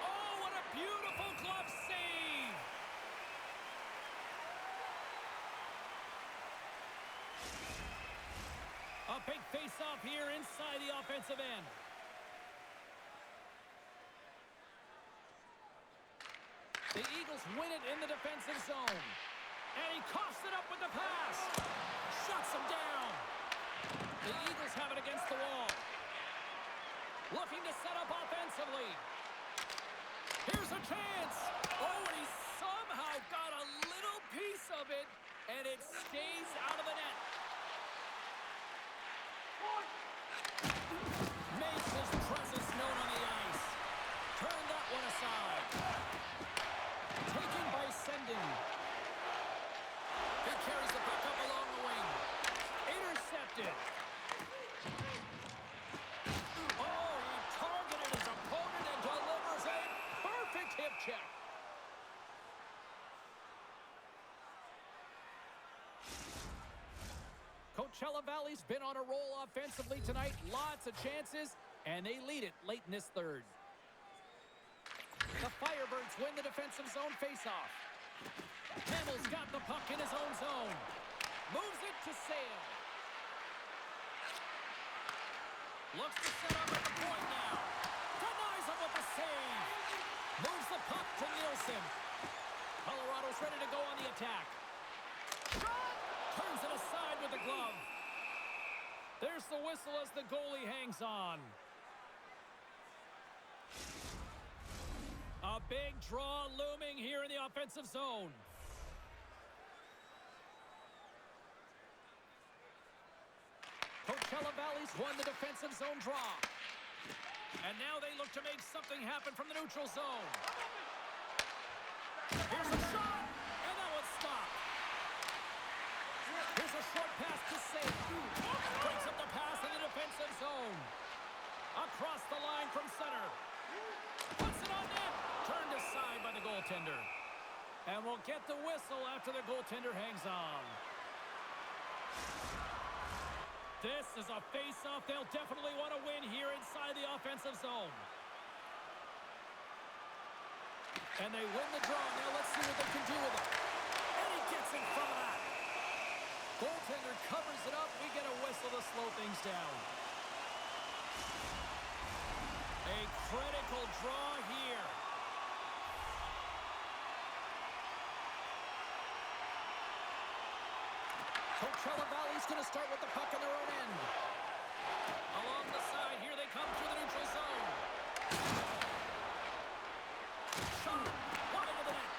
Oh, what a beautiful glove save! A big face-off here inside the offensive end. The Eagles win it in the defensive zone. And he coughs it up with the pass. Shuts him down. The Eagles have it against the wall. Looking to set up offensively. Here's a chance. Oh, and he somehow got a little piece of it, and it stays out of the net. Makes his presence known on the ice. Turn that one aside. Taken by Sendin. He carries the puck up along the wing. Intercepted. Oh, he targeted his opponent and delivers a perfect hip check. Coachella Valley's been on a roll offensively tonight. Lots of chances, and they lead it late in this third. The Firebirds win the defensive zone faceoff. Hamill's got the puck in his own zone. Moves it to Sale. Looks to set up at the point now. Denies him with the save. Moves the puck to Nielsen. Colorado's ready to go on the attack. Shot! Turns it aside with the glove. There's the whistle as the goalie hangs on. A big draw looming here in the offensive zone. Coachella Valley's won the defensive zone draw. And now they look to make something happen from the neutral zone. Here's a shot, and that one's stopped. Here's a short pass to Sale. Breaks up the pass in the defensive zone. Across the line from center. Puts it on net. Turned aside by the goaltender. And we'll get the whistle after the goaltender hangs on. This is a face-off they'll definitely want to win here inside the offensive zone. And they win the draw. Now let's see what they can do with it. And he gets in front of that. Goaltender covers it up. We get a whistle to slow things down. A critical draw here. Coachella Valley's going to start with the puck in their own end. Along the side, here they come through the neutral zone. Shot, wide of the net.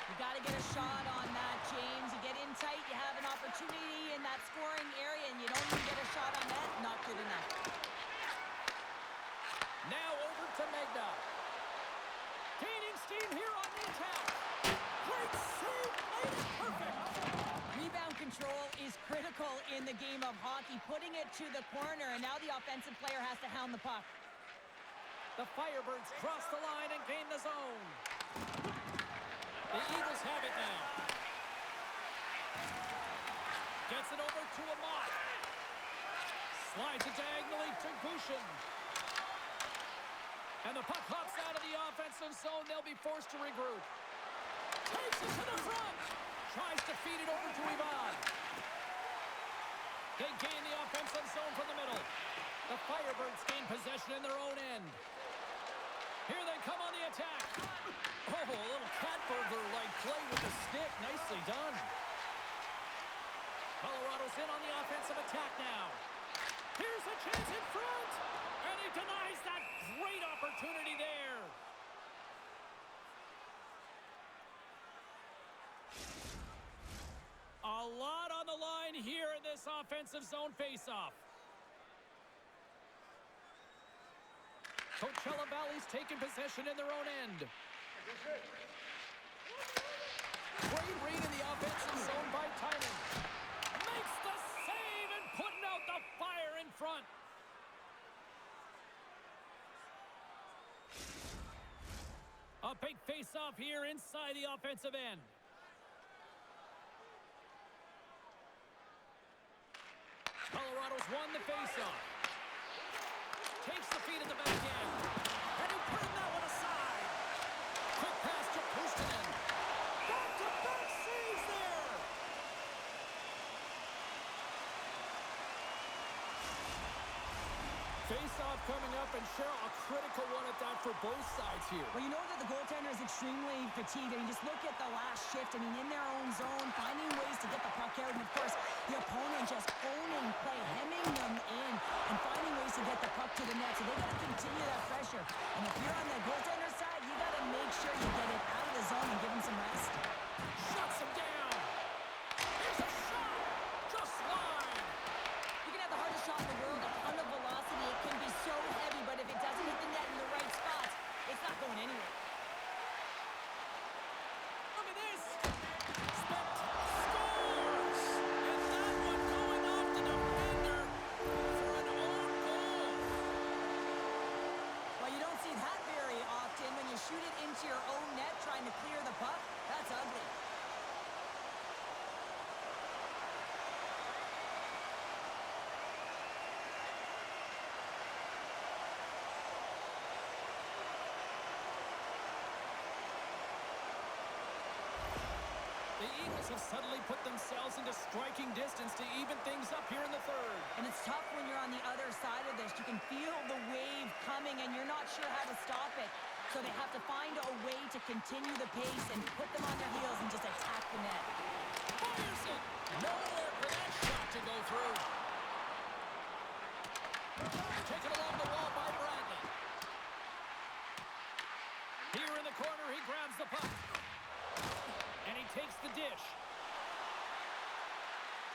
You got to get a shot on that, James. You get in tight, you have an opportunity in that scoring area, and you don't even get a shot on that. Not good enough. Now over to Magda. Gaining steam here on the attack. Great save. Made it perfect. Rebound control is critical in the game of hockey, putting it to the corner, and now the offensive player has to hound the puck. The Firebirds cross the line and gain the zone. The Eagles have it now. Gets it over to Amat. Slides it diagonally to Gushin. And the puck hops out of the offensive zone. They'll be forced to regroup. Takes it to the front. Tries to feed it over to Ivan. They gain the offensive zone from the middle. The Firebirds gain possession in their own end. Here they come on the attack. Oh, a little cat burglar-like play with the stick. Nicely done. Colorado's in on the offensive attack now. Here's a chance in front. And he denies that great opportunity there. A lot on the line here in this offensive zone faceoff. Coachella Valley's taking possession in their own end. Great read in the offensive zone by Tynan. Makes the save and putting out the fire in front. A big face-off here inside the offensive end. Colorado's won the face-off. Takes the feed at the back end. And he turned that one aside. Quick pass to Pustonen. Back-to-back saves there. Face-off coming up, and Cheryl, a critical one at that for both sides here. Well, you know that the goaltender is extremely fatigued. I mean, just look at the last shift. I mean, in their own zone, finding ways to get the puck out. And, of course, the opponent just owning play, hemming them in, and finding ways to get the puck to the net. So they got to continue that pressure. And if you're on the goaltender side, you got to make sure you get it out of the zone and give him some rest. Shuts him down. Here's a shot. Just wide. You can have the hardest shot in the world, a ton of velocity. It can be so heavy, but if it doesn't hit the net in the right spots, it's not going anywhere. Look at this. Scores. And that one going off the defender for an own goal. Well, you don't see that very often when you shoot it into your own net trying to clear the puck. That's ugly. The Eagles have suddenly put themselves into striking distance to even things up here in the third. And it's tough when you're on the other side of this. You can feel the wave coming, and you're not sure how to stop it. So they have to find a way to continue the pace and put them on their heels and just attack the net. Fires it. Nowhere for that shot to go through. Taken along the wall by Bradley. Here in the corner, he grabs the puck. And he takes the dish.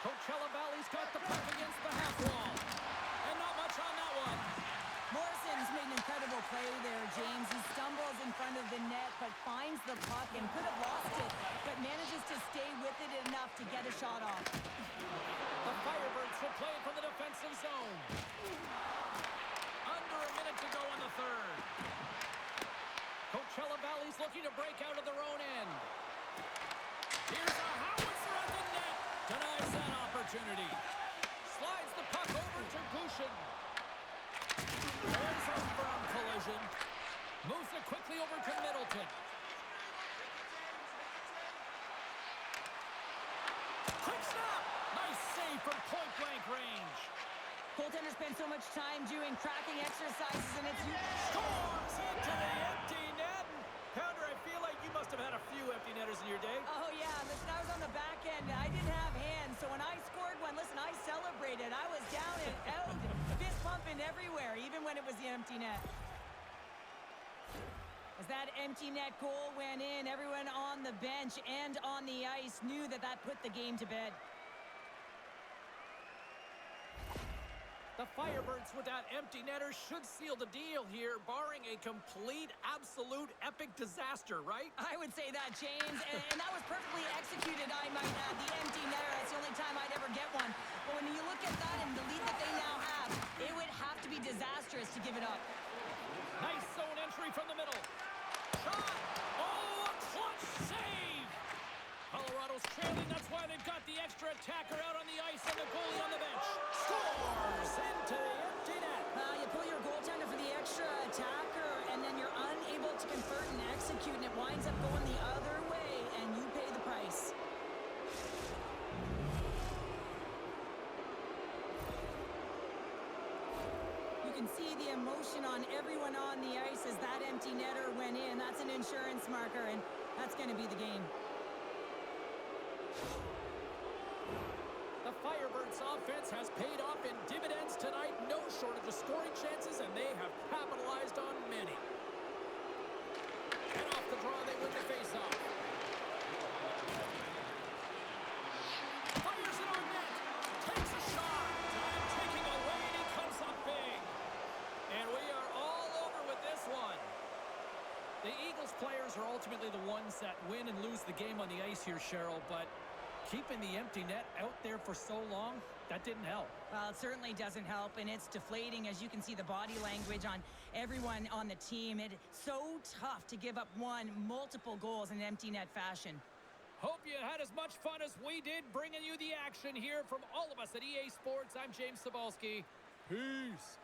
Coachella Valley's got the puck against the half wall. And not much on that one. Morrison's made an incredible play there, James. He stumbles in front of the net, but finds the puck and could have lost it, but manages to stay with it enough to get a shot off. The Firebirds will play it from the defensive zone. Under a minute to go in the third. Coachella Valley's looking to break out of their own end. Here's a howitzer at the net. Denies that opportunity. Slides the puck over to Gushin. There's a firm collision. Moves it quickly over to Middleton. Quick snap. Nice save from point-blank range. Goaltenders spend so much time doing tracking exercises, and it's... Scores into the empty net. Pounder, I feel like you must have had a few empty netters in your day. Oh, yeah. Listen, I was on the back end. I didn't have hands, so when I scored one, listen, I celebrated. I was down and out, fist pumping everywhere, even when it was the empty net. As that empty net goal went in, everyone on the bench and on the ice knew that that put the game to bed. The The Firebirds with that empty netter should seal the deal here, barring a complete, absolute, epic disaster, right? I would say that, James, and that was perfectly executed, I might add. The empty netter, that's the only time I'd ever get one. But when you look at that and the lead that they now have, it would have to be disastrous to give it up. Nice zone entry from the middle. Shot! Oh, a clutch save! Colorado's trailing, that's why they've got the extra attacker out on the ice and the goalie on the bench. Scores into the empty net. You pull your goaltender for the extra attacker, and then you're unable to convert and execute, and it winds up going the other way, and you pay the price. You can see the emotion on everyone on the ice as that empty netter went in. That's an insurance marker, and that's going to be the game. The Firebirds offense has paid off in dividends tonight. No shortage of scoring chances, and they have capitalized on many. And off the draw, they win the faceoff. Fires it on net. Takes a shot. Time taking away, and he comes up big. And we are all over with this one. The Eagles players are ultimately the ones that win and lose the game on the ice here, Cheryl, but keeping the empty net out there for so long, that didn't help. Well, it certainly doesn't help, and it's deflating as you can see the body language on everyone on the team. It's so tough to give up multiple goals in empty net fashion. Hope you had as much fun as we did bringing you the action here from all of us at EA Sports. I'm James Cebulski. Peace.